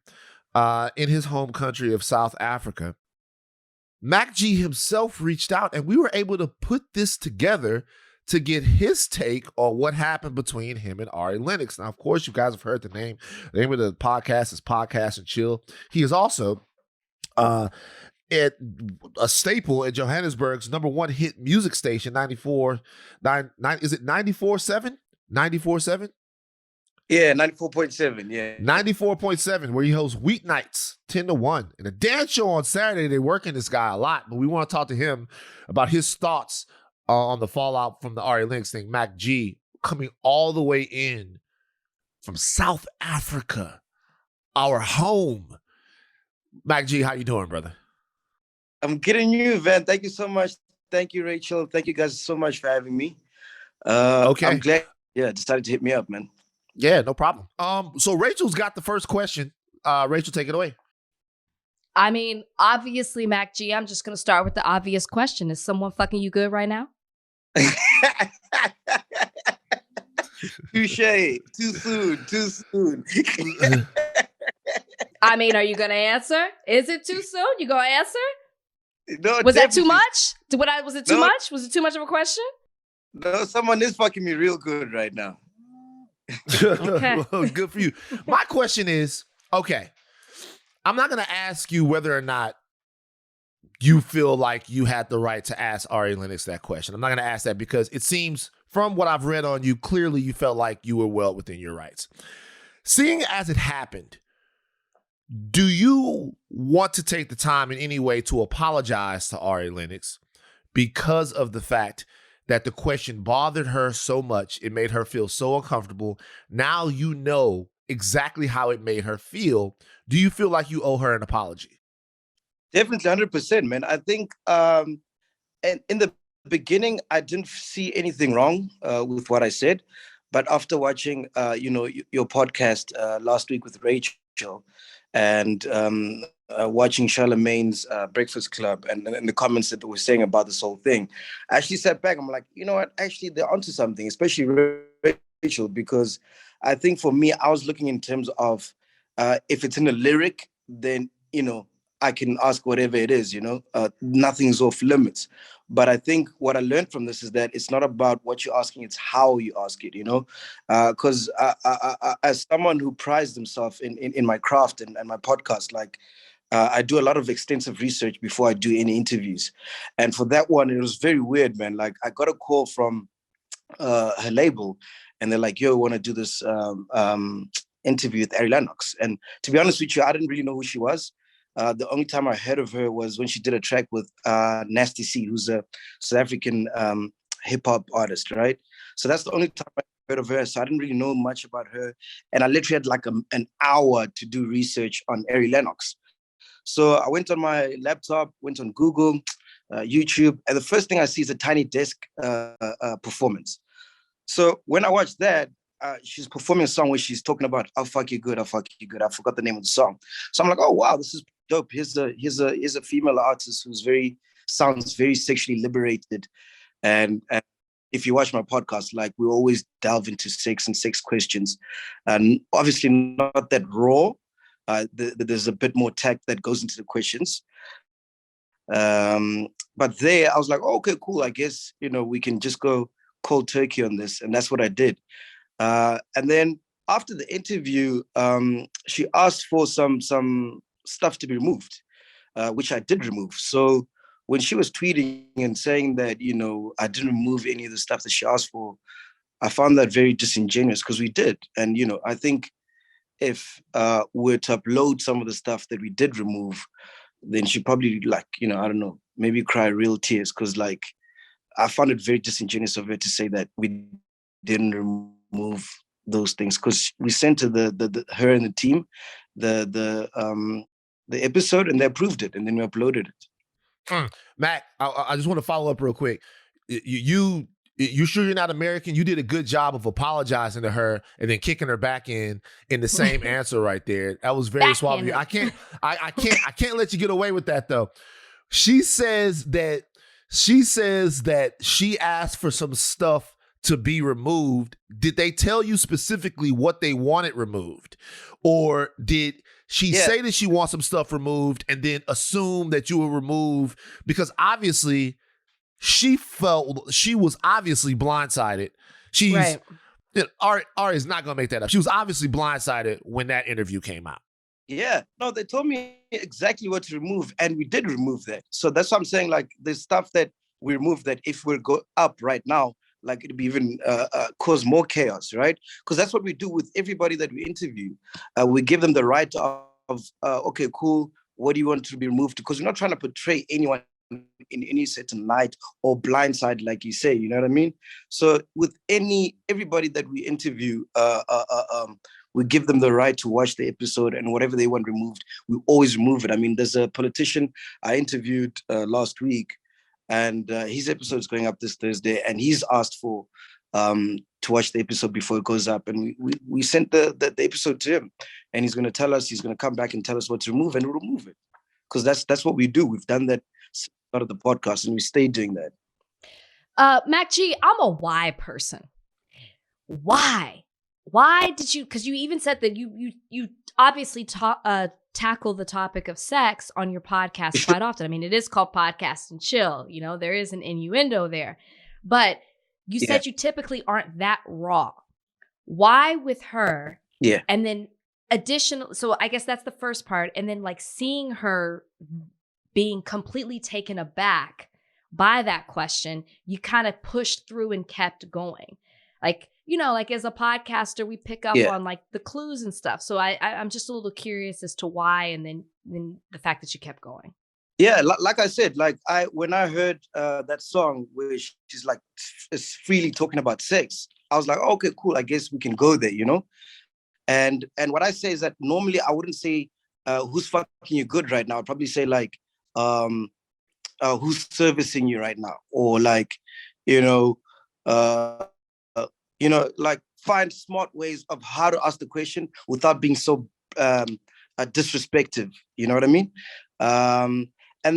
in his home country of South Africa. MacG himself reached out, and we were able to put this together to get his take on what happened between him and Ari Lennox. Now, of course, you guys have heard the name. The name of the podcast is Podcast and Chill. He is also at a staple at Johannesburg's #1 hit music station, 94.9. Is it 94.7? 94.7? Yeah, 94.7. Yeah. 94.7, where he hosts weeknights 10 to 1. And a dance show on Saturday, they're working this guy a lot. But we want to talk to him about his thoughts on the fallout from the Ari Lennox thing. MacG coming all the way in from South Africa, our home. MacG, how you doing, brother? I'm getting you, Van. Thank you so much. Thank you, Rachel. Thank you guys so much for having me. Okay. I'm glad, decided to hit me up, man. Yeah, no problem. So Rachel's got the first question. Rachel, take it away. I mean, obviously, MacG, I'm just going to start with the obvious question. Is someone fucking you good right now? Touche. Too soon. I mean, are you going to answer? Is it too soon? You going to answer? No, was that too much? Was it too much? Was it too much of a question? No, someone is fucking me real good right now. Okay. Well, good for you. My question is, okay, I'm not going to ask you whether or not you feel like you had the right to ask Ari Lennox that question. I'm not going to ask that because it seems from what I've read on you, clearly you felt like you were well within your rights. Seeing as it happened, do you want to take the time in any way to apologize to Ari Lennox because of the fact that the question bothered her so much, it made her feel so uncomfortable? Now you know exactly how it made her feel. Do you feel like you owe her an apology? Definitely 100%, man. I think and in the beginning, I didn't see anything wrong with what I said. But after watching, your podcast last week with Rachel and watching Charlemagne's Breakfast Club and the comments that they were saying about this whole thing, I actually sat back. I'm like, you know what? Actually, they're onto something, especially Rachel, because I think for me, I was looking in terms of if it's in a lyric, then, I can ask whatever it is, nothing's off limits. But I think what I learned from this is that it's not about what you're asking, it's how you ask it, because as someone who prides themselves in my craft and my podcast, I do a lot of extensive research before I do any interviews. And for that one, it was very weird, man. Like, I got a call from her label and they're like, yo, I want to do this interview with Ari Lennox. And to be honest with you, I didn't really know who she was. The only time I heard of her was when she did a track with Nasty C, who's a South African hip-hop artist, right? So that's the only time I heard of her. So I didn't really know much about her. And I literally had like an hour to do research on Ari Lennox. So I went on my laptop, went on Google, YouTube, and the first thing I see is a Tiny Desk performance. So when I watched that, she's performing a song where she's talking about I'll fuck you good, I'll fuck you good. I forgot the name of the song. So I'm like, oh wow, this is dope. Here's a female artist who's sounds very sexually liberated. And if you watch my podcast, like, we always delve into sex and sex questions. And obviously not that raw. There's a bit more tact that goes into the questions. But there I was like, oh, okay, cool. I guess, we can just go cold turkey on this. And that's what I did. And then after the interview, she asked for some stuff to be removed, which I did remove. So when she was tweeting and saying that, I didn't remove any of the stuff that she asked for, I found that very disingenuous because we did. And, I think if we were to upload some of the stuff that we did remove, then she'd probably like, I don't know, maybe cry real tears. Cause like, I found it very disingenuous of her to say that we didn't remove those things. Cause we sent to the her and the team, the episode, and they approved it, and then we uploaded it. Mac, I just want to follow up real quick. You sure you're not American? You did a good job of apologizing to her and then kicking her back in the same answer right there. That was very suave of you. I can't let you get away with that though. She says that she asked for some stuff to be removed. Did they tell you specifically what they wanted removed? Or did she say that she wants some stuff removed and then assume that you will remove? Because obviously she was obviously blindsided. She's right. Ari is not going to make that up. She was obviously blindsided when that interview came out. Yeah, no, they told me exactly what to remove, and we did remove that. So that's what I'm saying. Like, there's stuff that we removed that if we go up right now, like it'd be even cause more chaos, right? Because that's what we do with everybody that we interview. We give them the right of okay, cool. What do you want to be removed? Because we're not trying to portray anyone in any certain light or blindside, like you say. You know what I mean? So with everybody that we interview, we give them the right to watch the episode, and whatever they want removed, we always remove it. I mean, there's a politician I interviewed last week, and his episode is going up this Thursday, and he's asked for to watch the episode before it goes up, and we sent the episode to him, and he's going to tell us, he's going to come back and tell us what to remove, and we'll remove it, because that's what we do. We've done that out of the podcast, and we stay doing that. MacG, I'm a why person. Why did you? Because you even said that you obviously tackle the topic of sex on your podcast quite often. I mean, it is called Podcast and Chill. You know, there is an innuendo there, but you said you typically aren't that raw. Why with her? Yeah, and then additional. So I guess that's the first part, and then like seeing her being completely taken aback by that question, you kind of pushed through and kept going, like. You know, like as a podcaster, we pick up on like the clues and stuff. So I'm just a little curious as to why, and then the fact that you kept going. Yeah, like I said, like when I heard that song where she's like is freely talking about sex, I was like, okay, cool. I guess we can go there, you know. And what I say is that normally I wouldn't say who's fucking you good right now. I'd probably say like who's servicing you right now, or like like find smart ways of how to ask the question without being so disrespectful. You know what I mean? And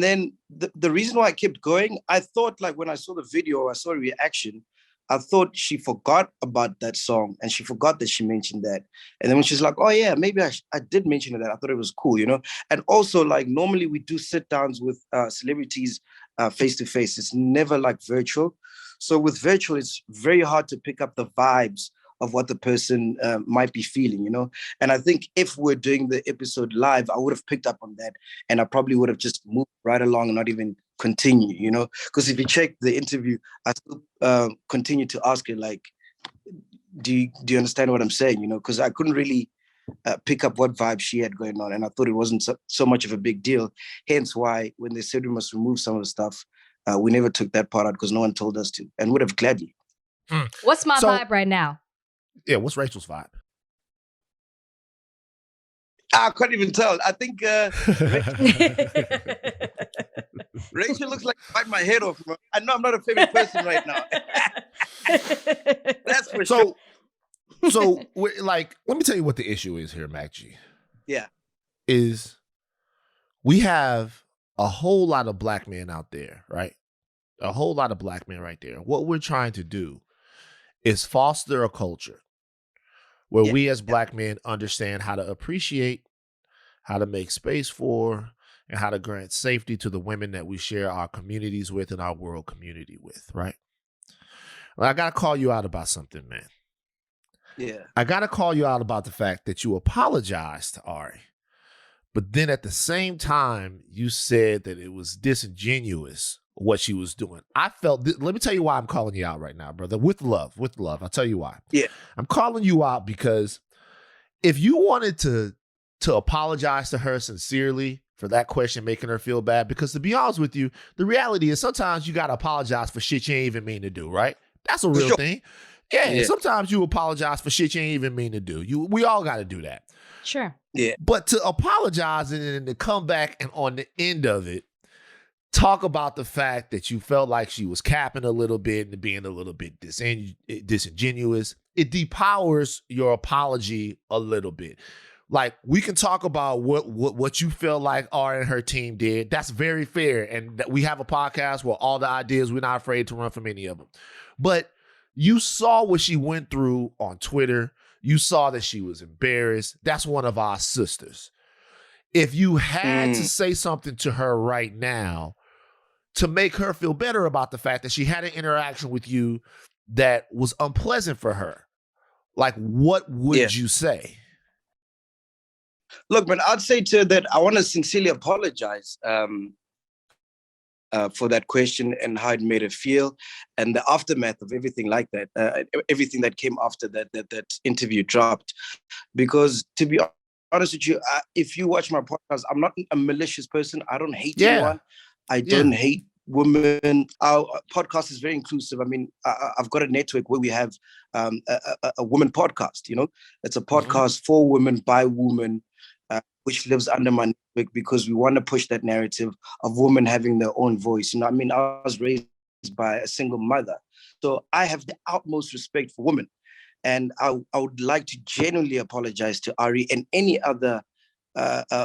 then the reason why I kept going, I thought like when I saw the video, I saw a reaction, I thought she forgot about that song and she forgot that she mentioned that. And then when she's like, oh yeah, maybe I did mention that. I thought it was cool, you know? And also like normally we do sit downs with celebrities face to face. It's never like virtual. So with virtual, it's very hard to pick up the vibes of what the person might be feeling, you know? And I think if we're doing the episode live, I would have picked up on that, and I probably would have just moved right along and not even continue, you know? Because if you check the interview, I still continue to ask her, like, do you understand what I'm saying, you know? Because I couldn't really pick up what vibe she had going on, and I thought it wasn't so much of a big deal. Hence why when they said we must remove some of the stuff, we never took that part out because no one told us to, and would have gladly. What's my vibe right now? Yeah, what's Rachel's vibe? I couldn't even tell. I think Rachel looks like I bite my head off. I know I'm not a favorite person right now. That's for sure. So, like, let me tell you what the issue is here, MacG. Yeah. Is we have a whole lot of black men out there, right? A whole lot of black men right there. What we're trying to do is foster a culture where we as black men understand how to appreciate, how to make space for, and how to grant safety to the women that we share our communities with and our world community with, right? Well, I got to call you out about something, man. Yeah. I got to call you out about the fact that you apologized to Ari, but then at the same time, you said that it was disingenuous what she was doing. I felt, let me tell you why I'm calling you out right now, brother. With love. I'll tell you why. Yeah. I'm calling you out because if you wanted to apologize to her sincerely for that question making her feel bad, because to be honest with you, the reality is sometimes you got to apologize for shit you ain't even mean to do, right? That's a real thing. Yeah, sometimes you apologize for shit you ain't even mean to do. We all got to do that. Sure. Yeah. But to apologize and then to come back and on the end of it, talk about the fact that you felt like she was capping a little bit and being a little bit disingenuous, it depowers your apology a little bit. Like, we can talk about what you feel like Ari and her team did. That's very fair. And we have a podcast where all the ideas, we're not afraid to run from any of them. But you saw what she went through on Twitter. You saw that she was embarrassed. That's one of our sisters. If you had to say something to her right now to make her feel better about the fact that she had an interaction with you that was unpleasant for her, like, what would you say? Look, man, I'd say to her that I want to sincerely apologize for that question and how it made her feel, and the aftermath of everything like that, everything that came after that interview dropped. Because to be honest with you, if you watch my podcast, I'm not a malicious person. I don't hate anyone. I don't hate women. Our podcast is very inclusive. I mean, I've got a network where we have a woman podcast. You know, it's a podcast for women by women, which lives under my network, because we want to push that narrative of women having their own voice. You know, I mean, I was raised by a single mother, so I have the utmost respect for women, and I would like to genuinely apologize to Ari and any other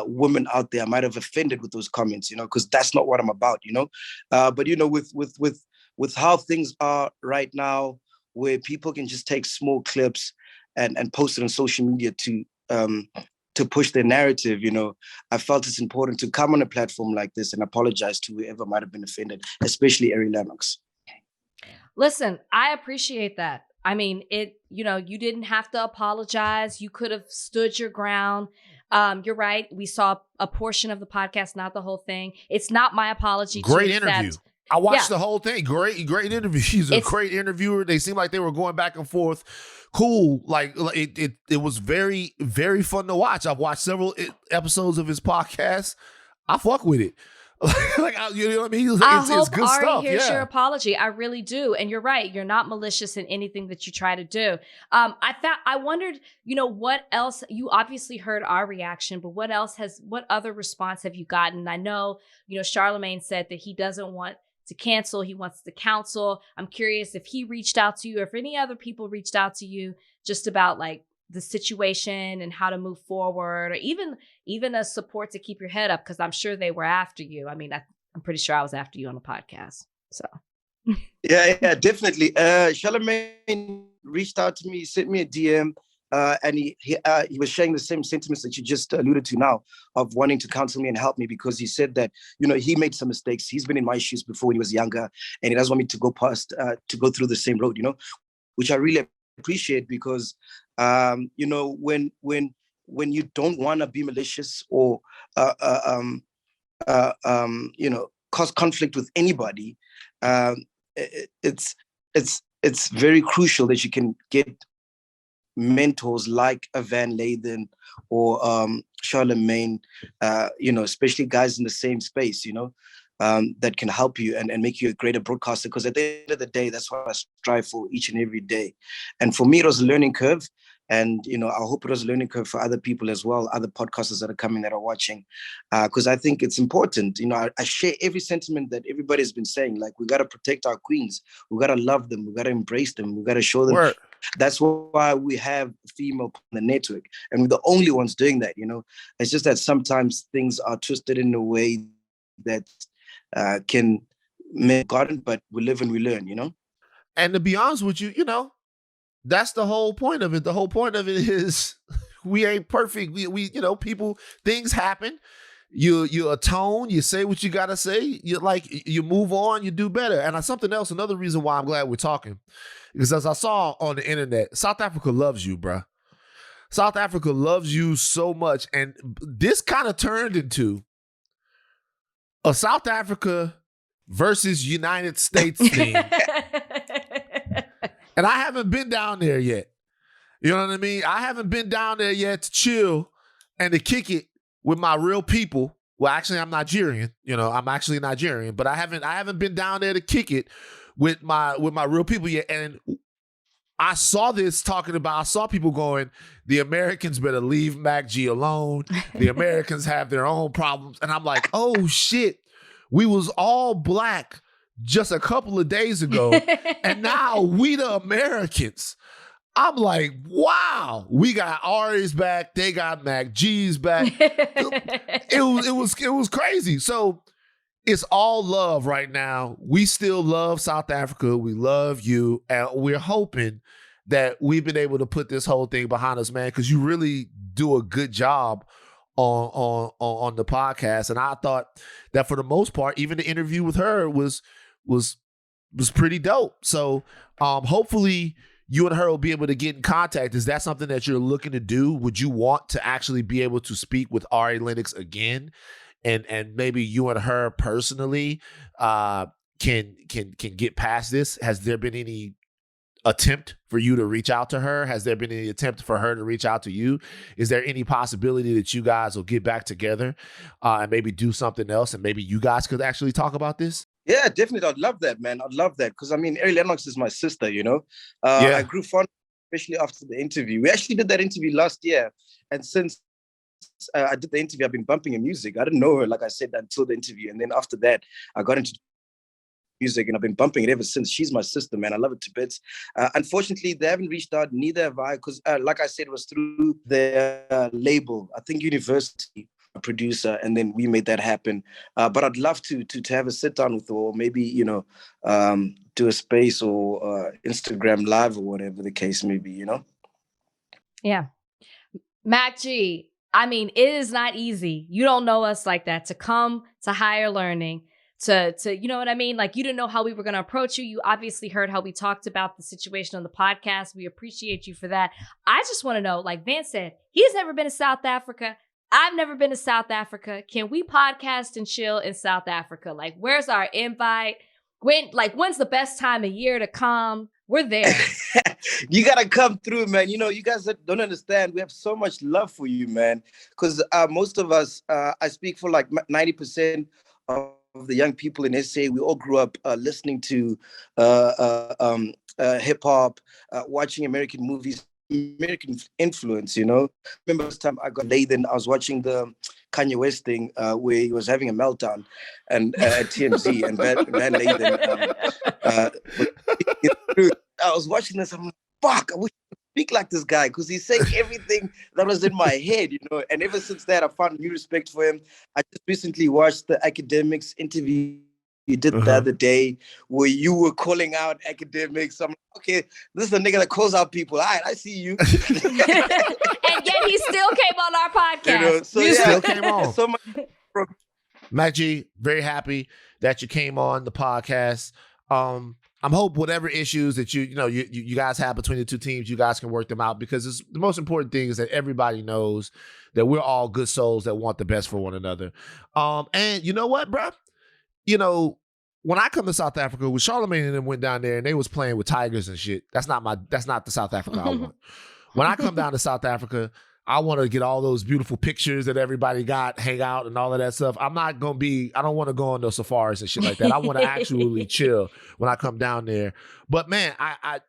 women out there I might have offended with those comments, you know, because that's not what I'm about, you know. But you know, with how things are right now, where people can just take small clips and post it on social media to push their narrative, you know, I felt it's important to come on a platform like this and apologize to whoever might have been offended, especially Ari Lennox. Listen, I appreciate that. I mean, you know, you didn't have to apologize. You could have stood your ground. You're right. We saw a portion of the podcast, not the whole thing. It's not my apology. Great interview. I watched the whole thing. Great interview. She's a great interviewer. They seemed like they were going back and forth. Cool. Like it was very, very fun to watch. I've watched several episodes of his podcast. I fuck with it. You know what I mean? It's good Ari stuff. Here's your apology. I really do. And you're right. You're not malicious in anything that you try to do. I wondered, you know, what else? You obviously heard our reaction, but what other response have you gotten? I know, you know, Charlemagne said that he doesn't want to cancel. He wants to counsel. I'm curious if he reached out to you or if any other people reached out to you just about like the situation and how to move forward, or even a support to keep your head up, because I'm sure they were after you. I mean, I'm pretty sure I was after you on the podcast. So yeah, definitely. Charlemagne reached out to me, sent me a DM, and he was sharing the same sentiments that you just alluded to now, of wanting to counsel me and help me, because he said that, you know, he made some mistakes. He's been in my shoes before when he was younger, and he doesn't want me to go through the same road, you know, which I really appreciate, because you know, when you don't want to be malicious or you know, cause conflict with anybody, it's very crucial that you can get mentors like a Van Lathan or Charlemagne, you know, especially guys in the same space, you know, that can help you and make you a greater broadcaster. Because at the end of the day, that's what I strive for each and every day. And for me, it was a learning curve. And, you know, I hope it was a learning curve for other people as well, other podcasters that are coming, that are watching, because I think it's important. You know, I share every sentiment that everybody's been saying. Like, we got to protect our queens. We got to love them. We got to embrace them. We got to show them. Word. That's why we have female on the network. And we're the only ones doing that, you know. It's just that sometimes things are twisted in a way that can make garden, but we live and we learn, you know. And to be honest with you, you know, that's the whole point of it. The whole point of it is we ain't perfect. We you know, things happen. You atone, you say what you gotta say, you move on, you do better. And something else, another reason why I'm glad we're talking, because as I saw on the internet, South Africa loves you, bruh. South Africa loves you so much. And this kind of turned into a South Africa versus United States thing. And I haven't been down there yet. You know what I mean? I haven't been down there yet to chill and to kick it with my real people. Well, actually, I'm Nigerian. I'm actually Nigerian, but I haven't been down there to kick it with my real people yet. And I saw people going, the Americans better leave MacG alone. The Americans have their own problems. And I'm like, oh shit, we was all black just a couple of days ago. And now we the Americans. I'm like, wow, we got Ari's back. They got MacG's back. It was crazy. So it's all love right now. We still love South Africa. We love you. And we're hoping that we've been able to put this whole thing behind us, man, because you really do a good job on the podcast. And I thought that for the most part, even the interview with her was pretty dope. So hopefully you and her will be able to get in contact. Is that something that you're looking to do? Would you want to actually be able to speak with Ari Lennox again? And maybe you and her personally can get past this? Has there been any attempt for you to reach out to her? Has there been any attempt for her to reach out to you? Is there any possibility that you guys will get back together and maybe do something else, and maybe you guys could actually talk about this? Yeah, definitely. I'd love that, man. I'd love that. Because, Ari Lennox is my sister, Yeah. I grew fond, especially after the interview. We actually did that interview last year. And since I did the interview, I've been bumping her music. I didn't know her, like I said, until the interview. And then after that, I got into music and I've been bumping it ever since. She's my sister, man. I love it to bits. Unfortunately, they haven't reached out. Neither have I. Because, like I said, it was through their label, I think University producer, and then we made that happen. But I'd love to have a sit down with her, or maybe do a space or Instagram live or whatever the case may be. Yeah, MacG. It is not easy. You don't know us like that to come to higher learning. To you know what I mean? Like, you didn't know how we were going to approach you. You obviously heard how we talked about the situation on the podcast. We appreciate you for that. I just want to know, like Vance said, he's never been to South Africa. I've never been to South Africa. Can we podcast and chill in South Africa? Like, where's our invite? When's the best time of year to come? We're there. You got to come through, man. You guys don't understand. We have so much love for you, man. Because most of us, I speak for like 90% of the young people in SA, we all grew up listening to hip hop, watching American movies, American influence, Remember this time I got Lathan, I was watching the Kanye West thing where he was having a meltdown and at TMZ, and Van Lathan I was watching this, I'm like, fuck, I wish I could speak like this guy, because he's saying everything that was in my head, and ever since that I found new respect for him. I just recently watched the Academics interview you did the other day, where you were calling out academics. I'm like, okay, this is the nigga that calls out people. All right, I see you. And yet he still came on our podcast. Still came on. So much. MacG, very happy that you came on the podcast. I'm hope whatever issues that you guys have between the two teams, you guys can work them out, because the most important thing is that everybody knows that we're all good souls that want the best for one another. And you know what, bro? When I come to South Africa, when Charlamagne and them went down there and they was playing with tigers and shit, that's not the South Africa I want. When I come down to South Africa, I want to get all those beautiful pictures that everybody got, hang out and all of that stuff. I don't want to go on those safaris and shit like that. I want to actually chill when I come down there. But man, I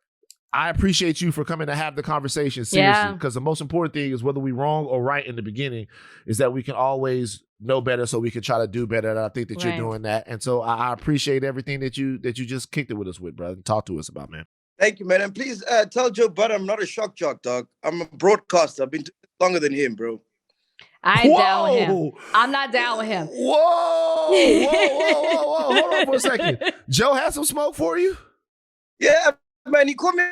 appreciate you for coming to have the conversation seriously, because the most important thing is, whether we wrong or right in the beginning, is that we can always know better so we can try to do better. And I think that you're doing that. And so I appreciate everything that you just kicked it with us with, brother, and talk to us about, man. Thank you, man. And please tell Joe Budden I'm not a shock jock, dog. I'm a broadcaster. I've been doing it longer than him, bro. I ain't down with him. I'm not down with him. Whoa. Hold on for a second. Joe has some smoke for you? Yeah, man. He called me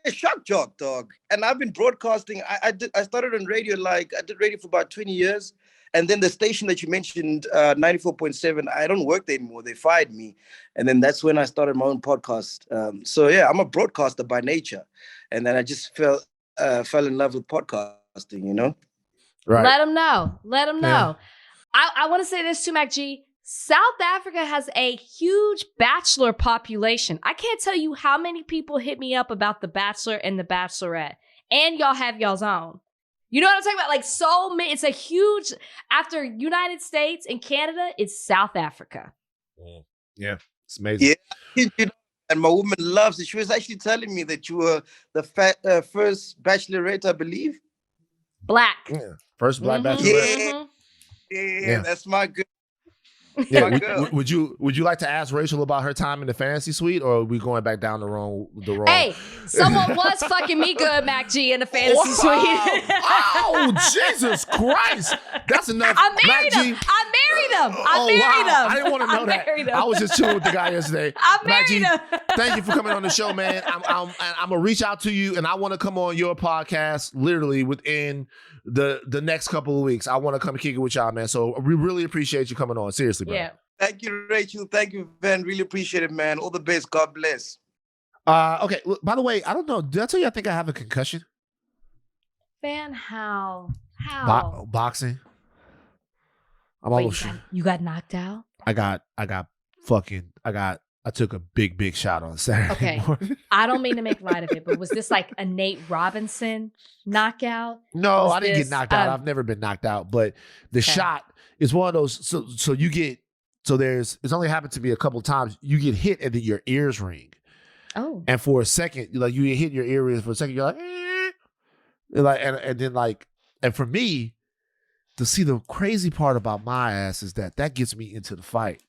a shock jock, dog. And I've been broadcasting. I started on radio, I did radio for about 20 years. And then the station that you mentioned, 94.7, I don't work there anymore. They fired me. And then that's when I started my own podcast. So yeah, I'm a broadcaster by nature. And then I just fell in love with podcasting, Right. Let them know. Yeah. I want to say this too, MacG. South Africa has a huge bachelor population. I can't tell you how many people hit me up about The Bachelor and The Bachelorette. and y'all have y'all's own. You know what I'm talking about? Like so many, it's a huge, after United States and Canada, it's South Africa. Yeah, it's amazing. Yeah, and my woman loves it. She was actually telling me that you were the first bachelorette, I believe. Black. Yeah. First black bachelorette. Yeah, that's my good. Yeah, would you like to ask Rachel about her time in the fantasy suite, or are we going back down the wrong? Hey, someone was fucking me good, MacG, in the fantasy suite. Oh, Jesus Christ! That's enough. I married him. I married him. I didn't want to know that. I was just chilling with the guy yesterday. I married him. Thank you for coming on the show, man. I'm gonna reach out to you, and I want to come on your podcast literally within the next couple of weeks. I want to come kick it with y'all, man. So we really appreciate you coming on. Seriously, bro. Yeah. Thank you, Rachel. Thank you, Van. Really appreciate it, man. All the best. God bless. Okay. Look, by the way, I don't know. Did I tell you I think I have a concussion? Van, how? Boxing. I'm Wait, almost. You got knocked out? I took a big shot on Saturday morning. I don't mean to make light of it, but was this like a Nate Robinson knockout? No, I didn't get knocked out. I've never been knocked out, but the shot is one of those. So you get, it's only happened to me a couple of times. You get hit and then your ears ring. Oh. And for a second, you hit your ears for a second, you're like, and then and for me, to see the crazy part about my ass is that gets me into the fight.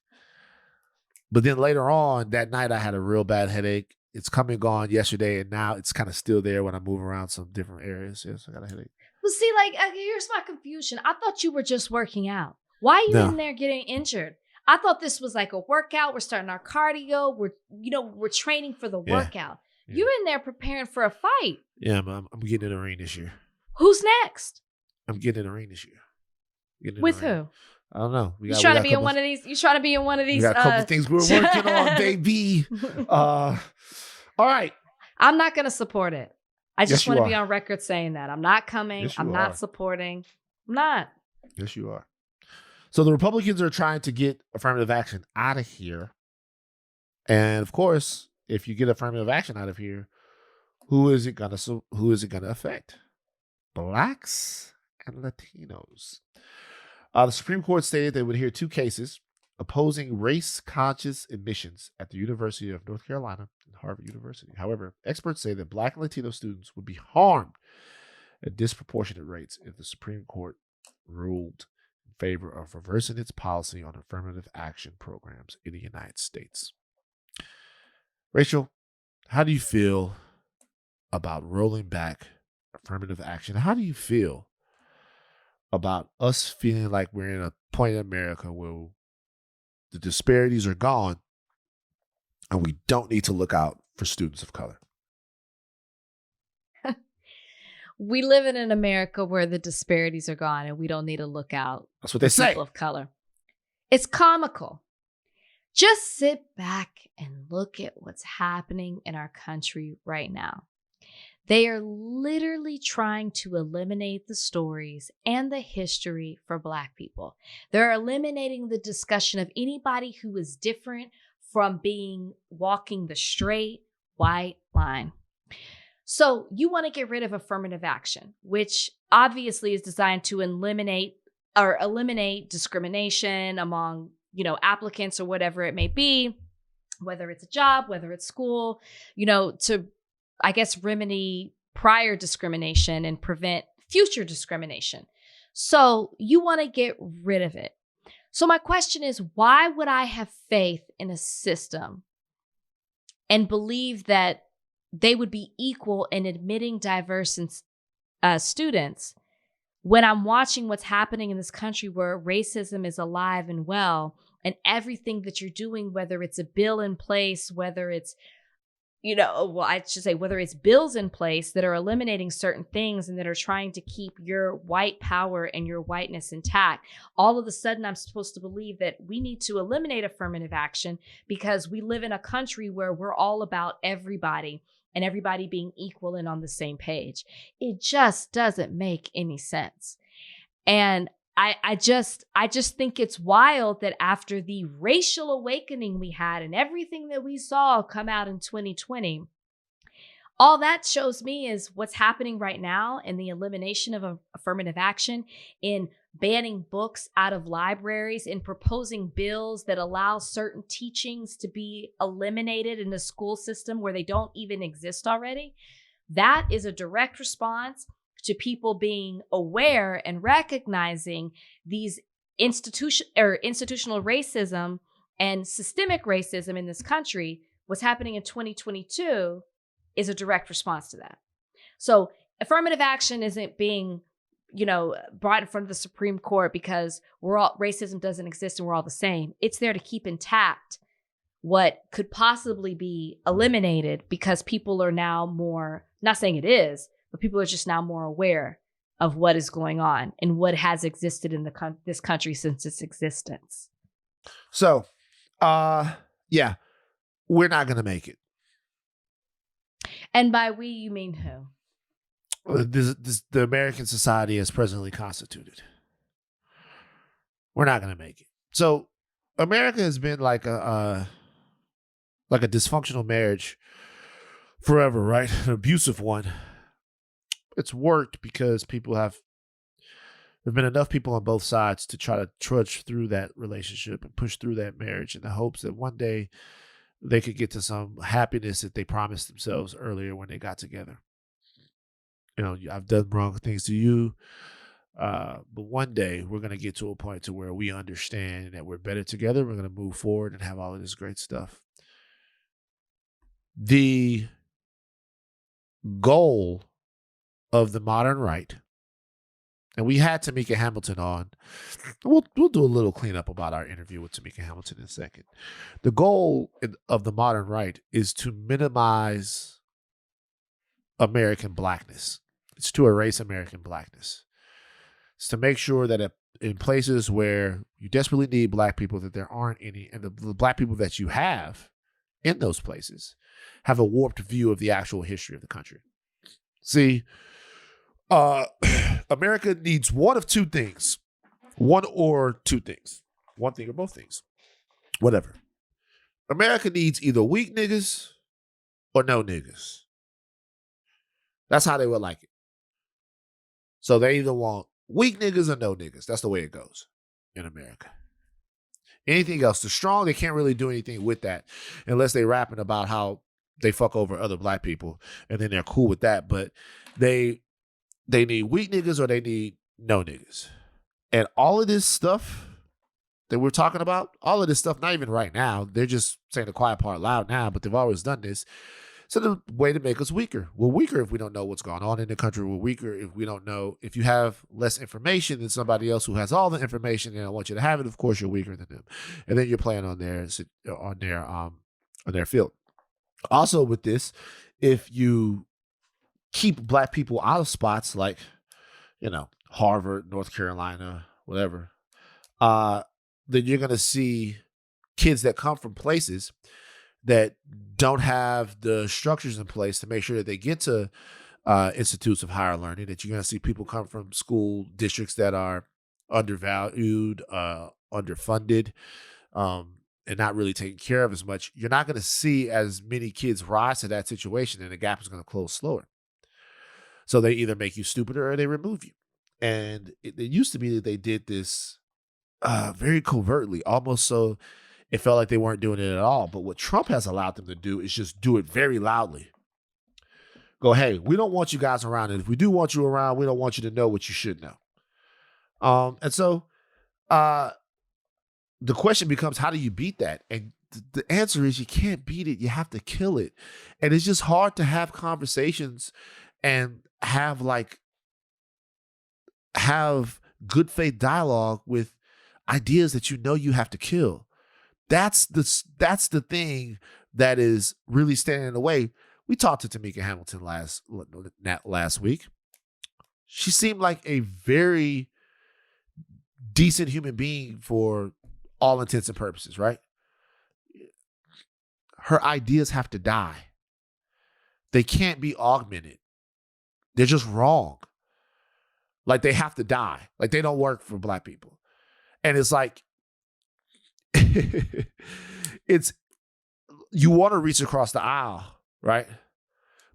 But then later on that night, I had a real bad headache. It's come and gone yesterday, and now it's kind of still there when I move around some different areas. Yes, I got a headache. Well, see, here's my confusion. I thought you were just working out. Why are you in there getting injured? I thought this was like a workout. We're starting our cardio. We're training for the workout. Yeah. You're in there preparing for a fight. Yeah, I'm getting in the ring this year. Who's next? I'm getting in the ring this year. With who? I don't know. You trying to be in one of these? You trying to be in one of these? We got a couple things we're working on, baby. All right. I'm not going to support it. I just want to be on record saying that. I'm not coming. I'm not supporting. I'm not. Yes, you are. So the Republicans are trying to get affirmative action out of here. And of course, if you get affirmative action out of here, who is it gonna affect? Blacks and Latinos. The Supreme Court stated they would hear two cases opposing race-conscious admissions at the University of North Carolina and Harvard University. However, experts say that Black and Latino students would be harmed at disproportionate rates if the Supreme Court ruled in favor of reversing its policy on affirmative action programs in the United States. Rachel, how do you feel about rolling back affirmative action? How do you feel about us feeling like we're in a point in America where the disparities are gone and we don't need to look out for students of color? We live in an America where the disparities are gone and we don't need to look out. That's what they say. People of color. It's comical. Just sit back and look at what's happening in our country right now. They are literally trying to eliminate the stories and the history for Black people. They're eliminating the discussion of anybody who is different from walking the straight white line. So you want to get rid of affirmative action, which obviously is designed to eliminate discrimination among, applicants or whatever it may be, whether it's a job, whether it's school, to, I guess, remedy prior discrimination and prevent future discrimination. So you want to get rid of it. So my question is, why would I have faith in a system and believe that they would be equal in admitting diverse students when I'm watching what's happening in this country where racism is alive and well, and everything that you're doing, whether it's a bill in place, whether it's, whether it's bills in place that are eliminating certain things and that are trying to keep your white power and your whiteness intact, all of a sudden I'm supposed to believe that we need to eliminate affirmative action because we live in a country where we're all about everybody and everybody being equal and on the same page. It just doesn't make any sense. And I just think it's wild that after the racial awakening we had and everything that we saw come out in 2020, all that shows me is what's happening right now in the elimination of affirmative action, in banning books out of libraries, in proposing bills that allow certain teachings to be eliminated in the school system where they don't even exist already. That is a direct response to people being aware and recognizing these institutional racism and systemic racism in this country. What's happening in 2022 is a direct response to that. So affirmative action isn't being, brought in front of the Supreme Court because racism doesn't exist and we're all the same. It's there to keep intact what could possibly be eliminated because people are now more, not saying it is, but people are just now more aware of what is going on and what has existed in this country since its existence. So, yeah, we're not going to make it. And by we, you mean who? The American society as presently constituted. We're not going to make it. So America has been like a dysfunctional marriage forever, right? An abusive one. It's worked because there've been enough people on both sides to try to trudge through that relationship and push through that marriage in the hopes that one day they could get to some happiness that they promised themselves earlier when they got together. I've done wrong things to you, but one day we're going to get to a point to where we understand that we're better together. We're going to move forward and have all of this great stuff. The goal of the modern right, and we had Tamika Hamilton on. We'll do a little cleanup about our interview with Tamika Hamilton in a second. The goal of the modern right is to minimize American blackness. It's to erase American blackness. It's to make sure that in places where you desperately need black people, that there aren't any, and the black people that you have in those places have a warped view of the actual history of the country. See, America needs one of two things. One or two things. One thing or both things. Whatever. America needs either weak niggas or no niggas. That's how they would like it. So they either want weak niggas or no niggas. That's the way it goes in America. Anything else, the strong, they can't really do anything with that unless they rapping about how they fuck over other black people, and then they're cool with that. But they need weak niggas or they need no niggas. And all of this stuff that we're talking about, all of this stuff, not even right now, they're just saying the quiet part loud now, but they've always done this. So the way to make us weaker. We're weaker if we don't know what's going on in the country. We're weaker if we don't know. If you have less information than somebody else who has all the information and I want you to have it, of course you're weaker than them. And then you're playing on their field. Also with this, if you keep black people out of spots like, Harvard, North Carolina, whatever, then you're going to see kids that come from places that don't have the structures in place to make sure that they get to institutes of higher learning, that you're going to see people come from school districts that are undervalued, underfunded, and not really taken care of as much. You're not going to see as many kids rise to that situation, and the gap is going to close slower. So they either make you stupider or they remove you. And it used to be that they did this very covertly, almost so it felt like they weren't doing it at all. But what Trump has allowed them to do is just do it very loudly. Go, hey, we don't want you guys around. And if we do want you around, we don't want you to know what you should know. And so the question becomes, how do you beat that? And the answer is you can't beat it. You have to kill it. And it's just hard to have conversations and have good faith dialogue with ideas that you have to kill. That's the thing that is really standing in the way. We talked to Tamika Hamilton last week. She seemed like a very decent human being for all intents and purposes, right? Her ideas have to die. They can't be augmented. They're just wrong. Like, they have to die. Like, they don't work for black people. And it's like, you want to reach across the aisle, right?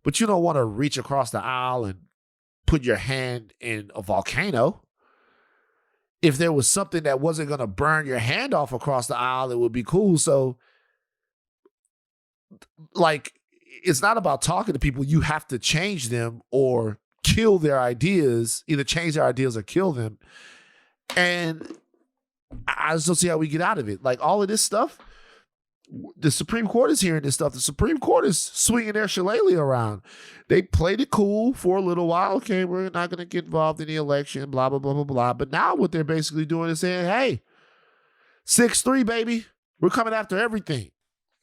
but you don't want to reach across the aisle and put your hand in a volcano. If there was something that wasn't going to burn your hand off across the aisle, it would be cool. So, like, it's not about talking to people. You have to change them or kill their ideas, either change their ideas or kill them. And I just don't see how we get out of it. Like, all of this stuff, the Supreme Court is hearing this stuff. The Supreme Court is swinging their shillelagh around. They played it cool for a little while. Okay, we're not going to get involved in the election, blah, blah, blah, blah, blah. But now what they're basically doing is saying, hey, 6-3, baby. We're coming after everything.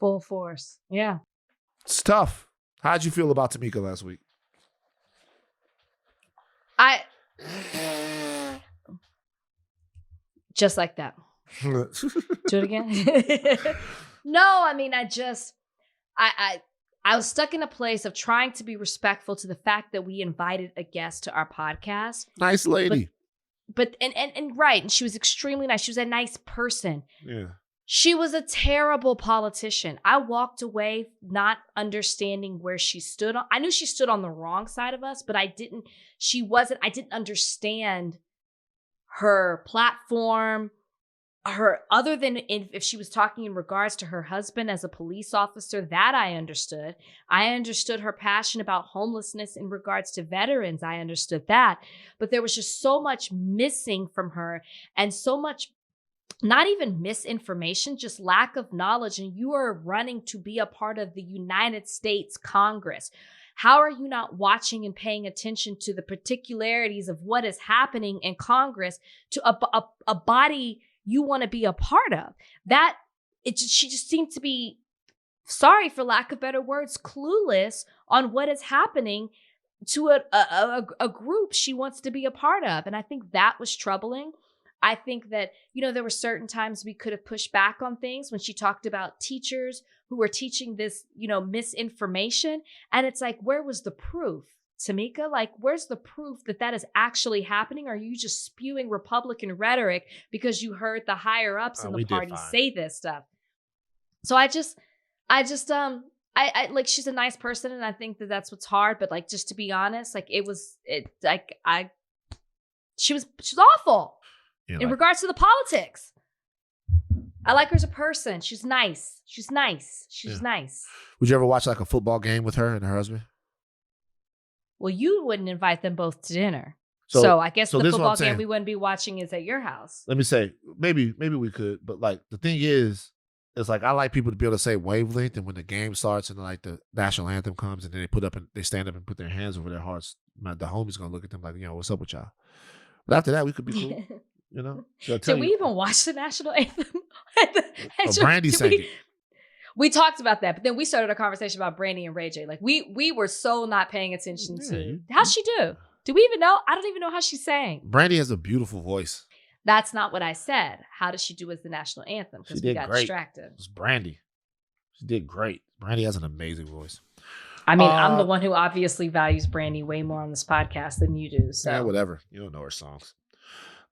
Full force. Yeah. It's tough. How'd you feel about Tamika last week? Just like that. Do it again. No, I mean, I was stuck in a place of trying to be respectful to the fact that we invited a guest to our podcast. Nice lady. But right. And she was extremely nice. She was a nice person. Yeah. She was a terrible politician. I walked away not understanding where she stood. I knew she stood on the wrong side of us, but I didn't understand her platform, her, other than if she was talking in regards to her husband as a police officer, that I understood. I understood her passion about homelessness in regards to veterans. I understood that. But there was just so much missing from her, and so much, not even misinformation, just lack of knowledge. And you are running to be a part of the United States Congress. How are you not watching and paying attention to the particularities of what is happening in Congress to a body you want to be a part of? She just seemed to be, sorry for lack of better words, clueless on what is happening to a group she wants to be a part of. And I think that was troubling. I think that, there were certain times we could have pushed back on things when she talked about teachers who were teaching this, misinformation. And it's like, where was the proof, Tamika? Like, where's the proof that is actually happening? Or are you just spewing Republican rhetoric because you heard the higher ups in the party say this stuff? So I like, she's a nice person, and I think that that's what's hard. But like, just to be honest, like, she was awful. In regards to the politics. I like her as a person. She's nice. She's nice. Would you ever watch like a football game with her and her husband? Well, you wouldn't invite them both to dinner. So I guess the football game we wouldn't be watching is at your house. Let me say, maybe we could, but like the thing is, it's like I like people to be able to say wavelength, and when the game starts and like the national anthem comes and then they stand up and put their hands over their hearts, the homie's gonna look at them like, what's up with y'all? But after that, we could be cool. Did we even watch the national anthem? Brandy sang it. We talked about that, but then we started a conversation about Brandy and Ray J. Like, we were so not paying attention to how'd she do? Do we even know? I don't even know how she sang. Brandy has a beautiful voice. That's not what I said. How does she do as the national anthem? Because we got distracted. It was Brandy. She did great. Brandy has an amazing voice. I mean, I'm the one who obviously values Brandy way more on this podcast than you do. So. Yeah, whatever. You don't know her songs.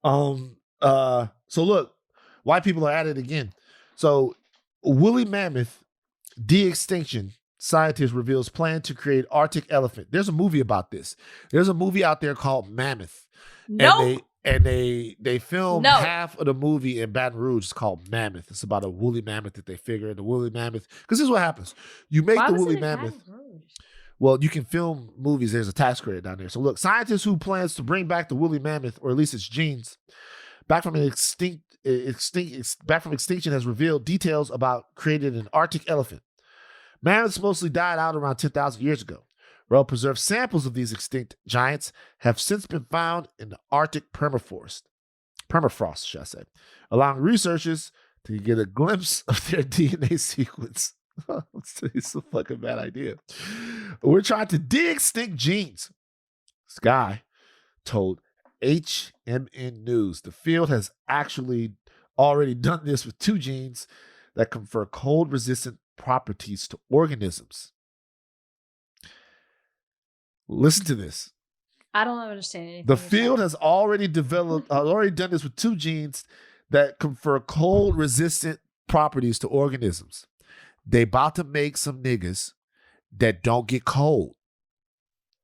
So look, white people are at it again. So woolly mammoth de-extinction scientist reveals plan to create Arctic elephant. There's a movie about this. There's a movie out there called Mammoth. No. And they filmed half of the movie in Baton Rouge. It's called Mammoth. It's about a woolly mammoth that they figure. The woolly mammoth, because this is what happens. You make the woolly mammoth. Well, you can film movies. There's a tax credit down there. So look, scientists who plans to bring back the woolly mammoth, or at least its genes, back from extinction, has revealed details about creating an Arctic elephant. Mammoths mostly died out around 10,000 years ago. Well-preserved samples of these extinct giants have since been found in the Arctic permafrost, should I say, allowing researchers to get a glimpse of their DNA sequence. It's a fucking bad idea. We're trying to de-extinct genes. This guy told HMN News the field has actually already done this with 2 genes that confer cold-resistant properties to organisms. Listen to this. I don't understand anything. The field has already done this with 2 genes that confer cold-resistant properties to organisms. They about to make some niggas that don't get cold.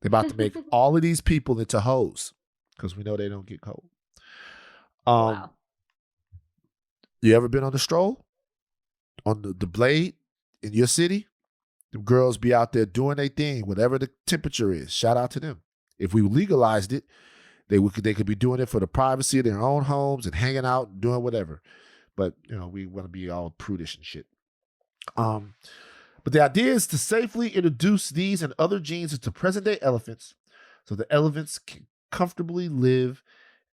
They're about to make all of these people into hoes because we know they don't get cold. Wow. You ever been on the stroll? On the blade in your city? The girls be out there doing their thing, whatever the temperature is. Shout out to them. If we legalized it, they could be doing it for the privacy of their own homes and hanging out and doing whatever. But, we want to be all prudish and shit. But the idea is to safely introduce these and other genes into present-day elephants so the elephants can comfortably live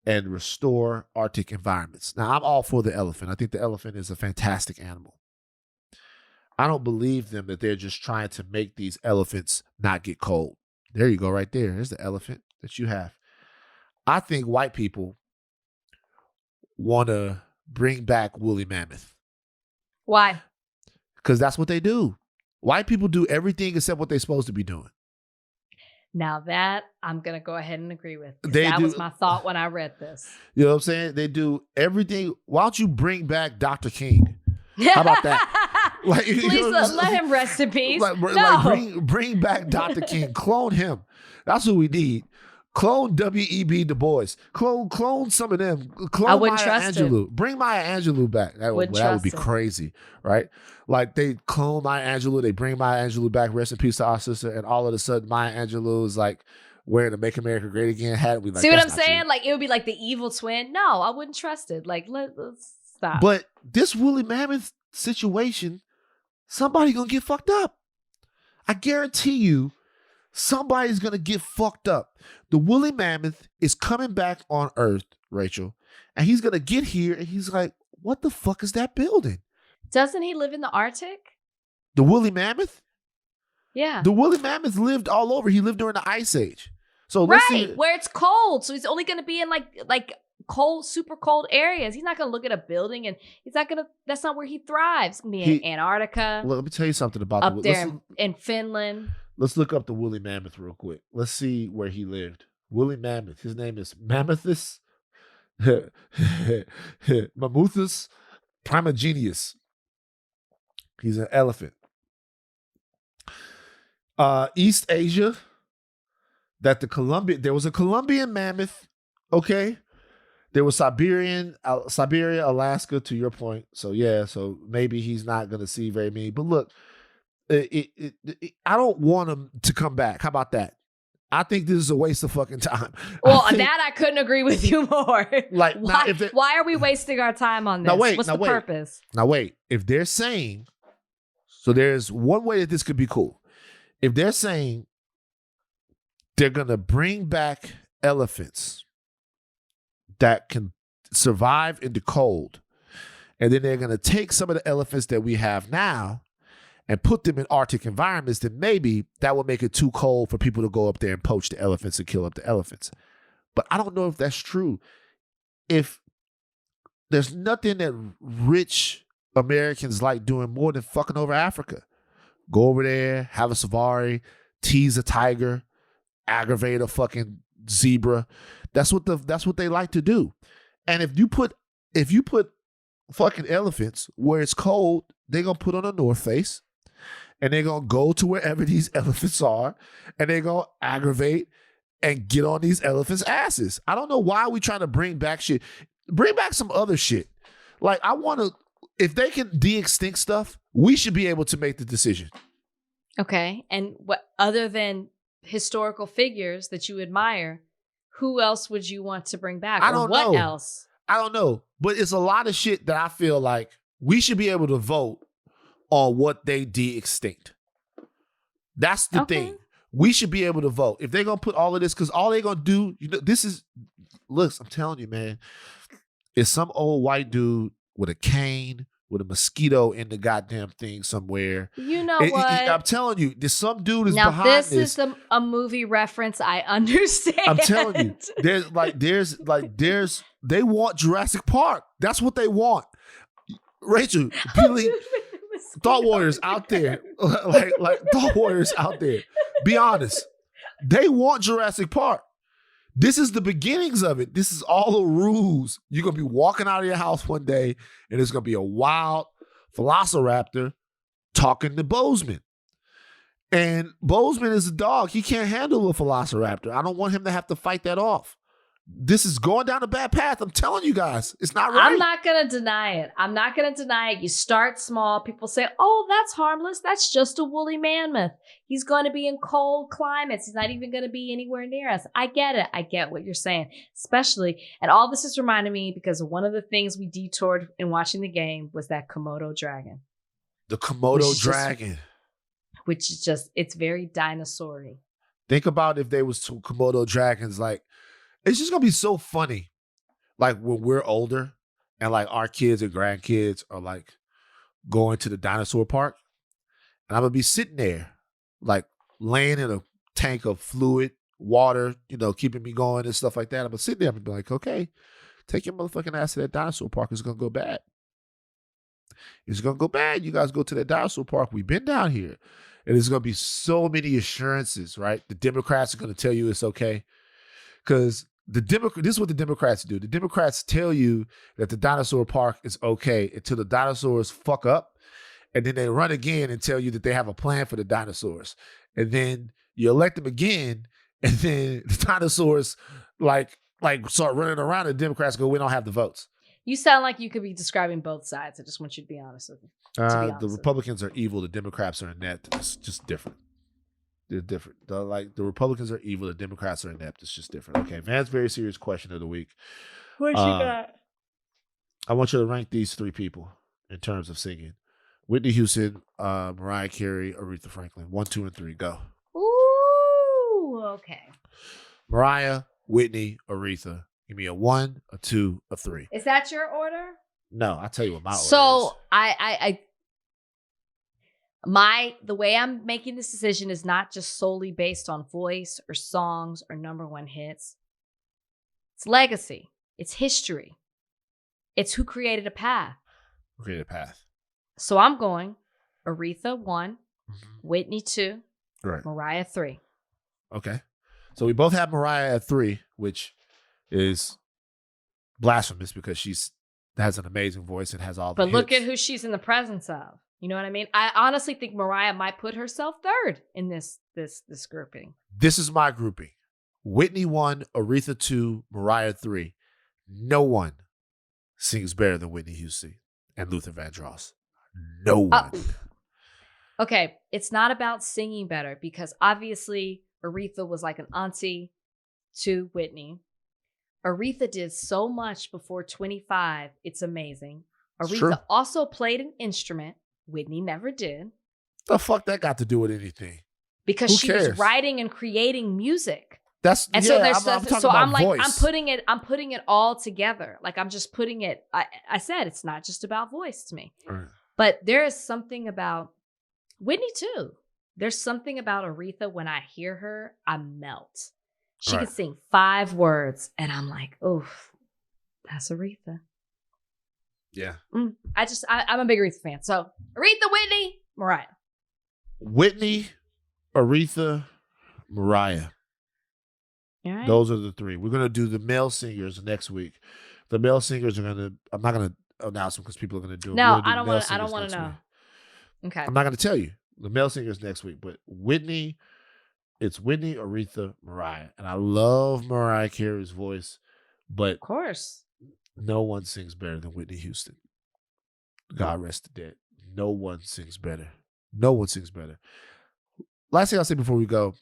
and restore Arctic environments. Now, I'm all for the elephant. I think the elephant is a fantastic animal. I don't believe them that they're just trying to make these elephants not get cold. There you go right there. There's the elephant that you have. I think white people want to bring back woolly mammoth. Why? Because that's what they do. White people do everything except what they're supposed to be doing. Now that I'm going to go ahead and agree with. That was my thought when I read this. You know what I'm saying? They do everything. Why don't you bring back Dr. King? How about that? Please let him rest in peace. Bring back Dr. King. Clone him. That's what we need. Clone W.E.B. Du Bois. Clone some of them. Clone I wouldn't Maya trust Angelou. him. Bring Maya Angelou back. That would be crazy, right? Like they clone Maya Angelou. They bring Maya Angelou back. Rest in peace to our sister. And all of a sudden, Maya Angelou is like wearing the "Make America Great Again" hat. We like, see what I'm saying? Like it would be like the evil twin. No, I wouldn't trust it. Like let's stop. But this woolly mammoth situation, somebody gonna get fucked up. I guarantee you. Somebody's going to get fucked up. The woolly mammoth is coming back on Earth, Rachel, and he's going to get here and he's like, what the fuck is that building? Doesn't he live in the Arctic? The woolly mammoth? Yeah. The woolly mammoth lived all over. He lived during the Ice Age. So right, where it's cold. So he's only going to be in like cold, super cold areas. He's not going to look at a building and that's not where he thrives. He's going to be in Antarctica. Well, let me tell you something about up there in Finland. Let's look up the woolly mammoth real quick. Let's see where he lived. Woolly mammoth. His name is Mammothus Mammothus primigenius. He's an elephant. East Asia. There was a Colombian mammoth. Okay. There was Siberia, Alaska, to your point. So yeah, so maybe he's not going to see very many. But look, I don't want him to come back. How about that? I think this is a waste of fucking time. Well, I couldn't agree with you more. Like, why are we wasting our time on this? What's the purpose? Now wait, if they're saying, so there's one way that this could be cool. If they're saying they're going to bring back elephants that can survive in the cold, and then they're going to take some of the elephants that we have now and put them in Arctic environments, then maybe that will make it too cold for people to go up there and poach the elephants and kill up the elephants. But I don't know if that's true. If there's nothing that rich Americans like doing more than fucking over Africa. Go over there, have a safari, tease a tiger, aggravate a fucking zebra. That's what they like to do. And if you put fucking elephants where it's cold, they're gonna put on a North Face. And they're going to go to wherever these elephants are, and they're going to aggravate and get on these elephants' asses. I don't know why we trying to bring back shit. Bring back some other shit. Like, I want to, if they can de-extinct stuff, we should be able to make the decision. Okay. And what other than historical figures that you admire, who else would you want to bring back? I don't know. What else? I don't know. But it's a lot of shit that I feel like we should be able to vote on what they de-extinct. That's the thing. We should be able to vote. If they're going to put all of this, because all they're going to do, look, I'm telling you, man, it's some old white dude with a cane, with a mosquito in the goddamn thing somewhere. You know what? I'm telling you, there's some dude is now behind this. Now, this is a movie reference. I understand. I'm telling you, they want Jurassic Park. That's what they want. Rachel, Thought Warriors out there, like Thought Warriors out there. Be honest. They want Jurassic Park. This is the beginnings of it. This is all the rules. You're going to be walking out of your house one day, and there's going to be a wild velociraptor talking to Bozeman. And Bozeman is a dog. He can't handle a velociraptor. I don't want him to have to fight that off. This is going down a bad path. I'm telling you guys, it's not right. I'm not going to deny it. You start small. People say, oh, that's harmless. That's just a woolly mammoth. He's going to be in cold climates. He's not even going to be anywhere near us. I get it. I get what you're saying, especially. And all this is reminding me because one of the things we detoured in watching the game was that Komodo dragon. The Komodo dragon. Which is just, it's very dinosaur-y. Think about if there was two Komodo dragons, like, it's just going to be so funny. Like when we're older and like our kids and grandkids are like going to the dinosaur park. And I'm going to be sitting there like laying in a tank of fluid, water, keeping me going and stuff like that. I'm going to sit there and be like, okay, take your motherfucking ass to that dinosaur park. It's going to go bad. It's going to go bad. You guys go to that dinosaur park. We've been down here. And there's going to be so many assurances, right? The Democrats are going to tell you it's okay. Because this is what the Democrats do. The Democrats tell you that the dinosaur park is okay until the dinosaurs fuck up. And then they run again and tell you that they have a plan for the dinosaurs. And then you elect them again. And then the dinosaurs like start running around and the Democrats go, we don't have the votes. You sound like you could be describing both sides. I just want you to be honest with me. The Republicans are evil. The Democrats are inept. It's just different. They're different. The Republicans are evil. The Democrats are inept. It's just different. Okay, Van's very serious question of the week. What you got? I want you to rank these three people in terms of singing: Whitney Houston, Mariah Carey, Aretha Franklin. 1, 2, and 3. Go. Ooh, okay. Mariah, Whitney, Aretha. Give me a 1, a 2, a 3. Is that your order? No, I'll tell you what my order is. So the way I'm making this decision is not just solely based on voice or songs or number one hits. It's legacy. It's history. It's who created a path. Who created a path. So I'm going Aretha 1, Whitney 2, right. Mariah 3. Okay. So we both have Mariah at 3, which is blasphemous because she has an amazing voice and has all the But look hits. at who she's in the presence of. You know what I mean? I honestly think Mariah might put herself third in this grouping. This is my grouping. Whitney 1, Aretha 2, Mariah 3. No one sings better than Whitney Houston and Luther Vandross. No one. Okay, it's not about singing better because obviously Aretha was like an auntie to Whitney. Aretha did so much before 25. It's amazing. Aretha also played an instrument. Whitney never did. The fuck that got to do with anything? Because she was writing and creating music. I'm like, voice. I'm putting it all together. Like I'm just putting it. I said it's not just about voice to me. Right. But there is something about Whitney too. There's something about Aretha when I hear her, I melt. She could sing 5 words, and I'm like, oof, that's Aretha. Yeah. I'm a big Aretha fan. So Aretha, Whitney, Mariah. Whitney, Aretha, Mariah. All right. Those are the 3. We're going to do the male singers next week. The male singers are going to, I'm not going to announce them because people are going to do them. No, I don't want to know. Week. Okay. I'm not going to tell you. The male singers next week, but Whitney, it's Whitney, Aretha, Mariah. And I love Mariah Carey's voice, but of course, no one sings better than Whitney Houston. God rest the dead. No one sings better. No one sings better. Last thing I'll say before we go,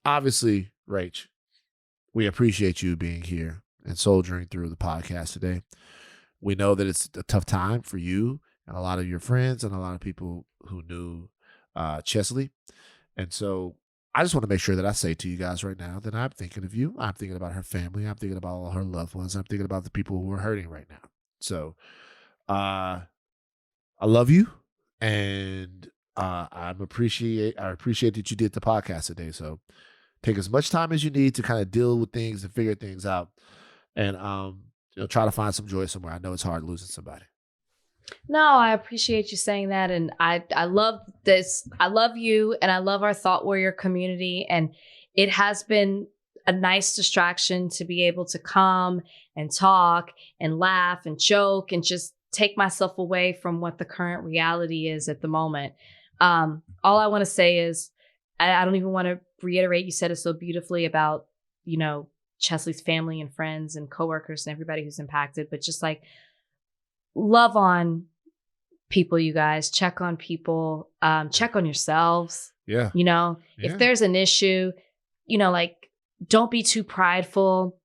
obviously, Rach, we appreciate you being here and soldiering through the podcast today. We know that it's a tough time for you and a lot of your friends and a lot of people who knew Cheslie. And so I just want to make sure that I say to you guys right now that I'm thinking of you. I'm thinking about her family. I'm thinking about all her loved ones. I'm thinking about the people who are hurting right now. So I love you. And I appreciate that you did the podcast today. So take as much time as you need to kind of deal with things and figure things out. And try to find some joy somewhere. I know it's hard losing somebody. No, I appreciate you saying that. And I love this. I love you and I love our Thought Warrior community. And it has been a nice distraction to be able to come and talk and laugh and joke and just take myself away from what the current reality is at the moment. All I want to say is, I don't even want to reiterate, you said it so beautifully about, you know, Cheslie's family and friends and coworkers and everybody who's impacted, but just like love on people, you guys. Check on people. Check on yourselves. Yeah. You know, if there's an issue, you know, like don't be too prideful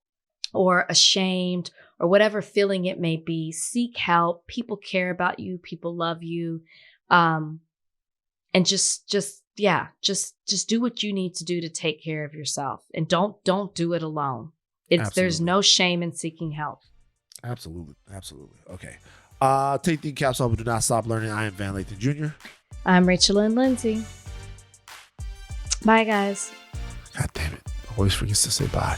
or ashamed or whatever feeling it may be. Seek help. People care about you. People love you. And just do what you need to do to take care of yourself, and don't do it alone. There's no shame in seeking help. Absolutely. Okay. Take the caps off, but do not stop learning. I am Van Lathan Jr. I'm Rachel Lindsay. Bye, guys. God damn it. Always forgets to say bye.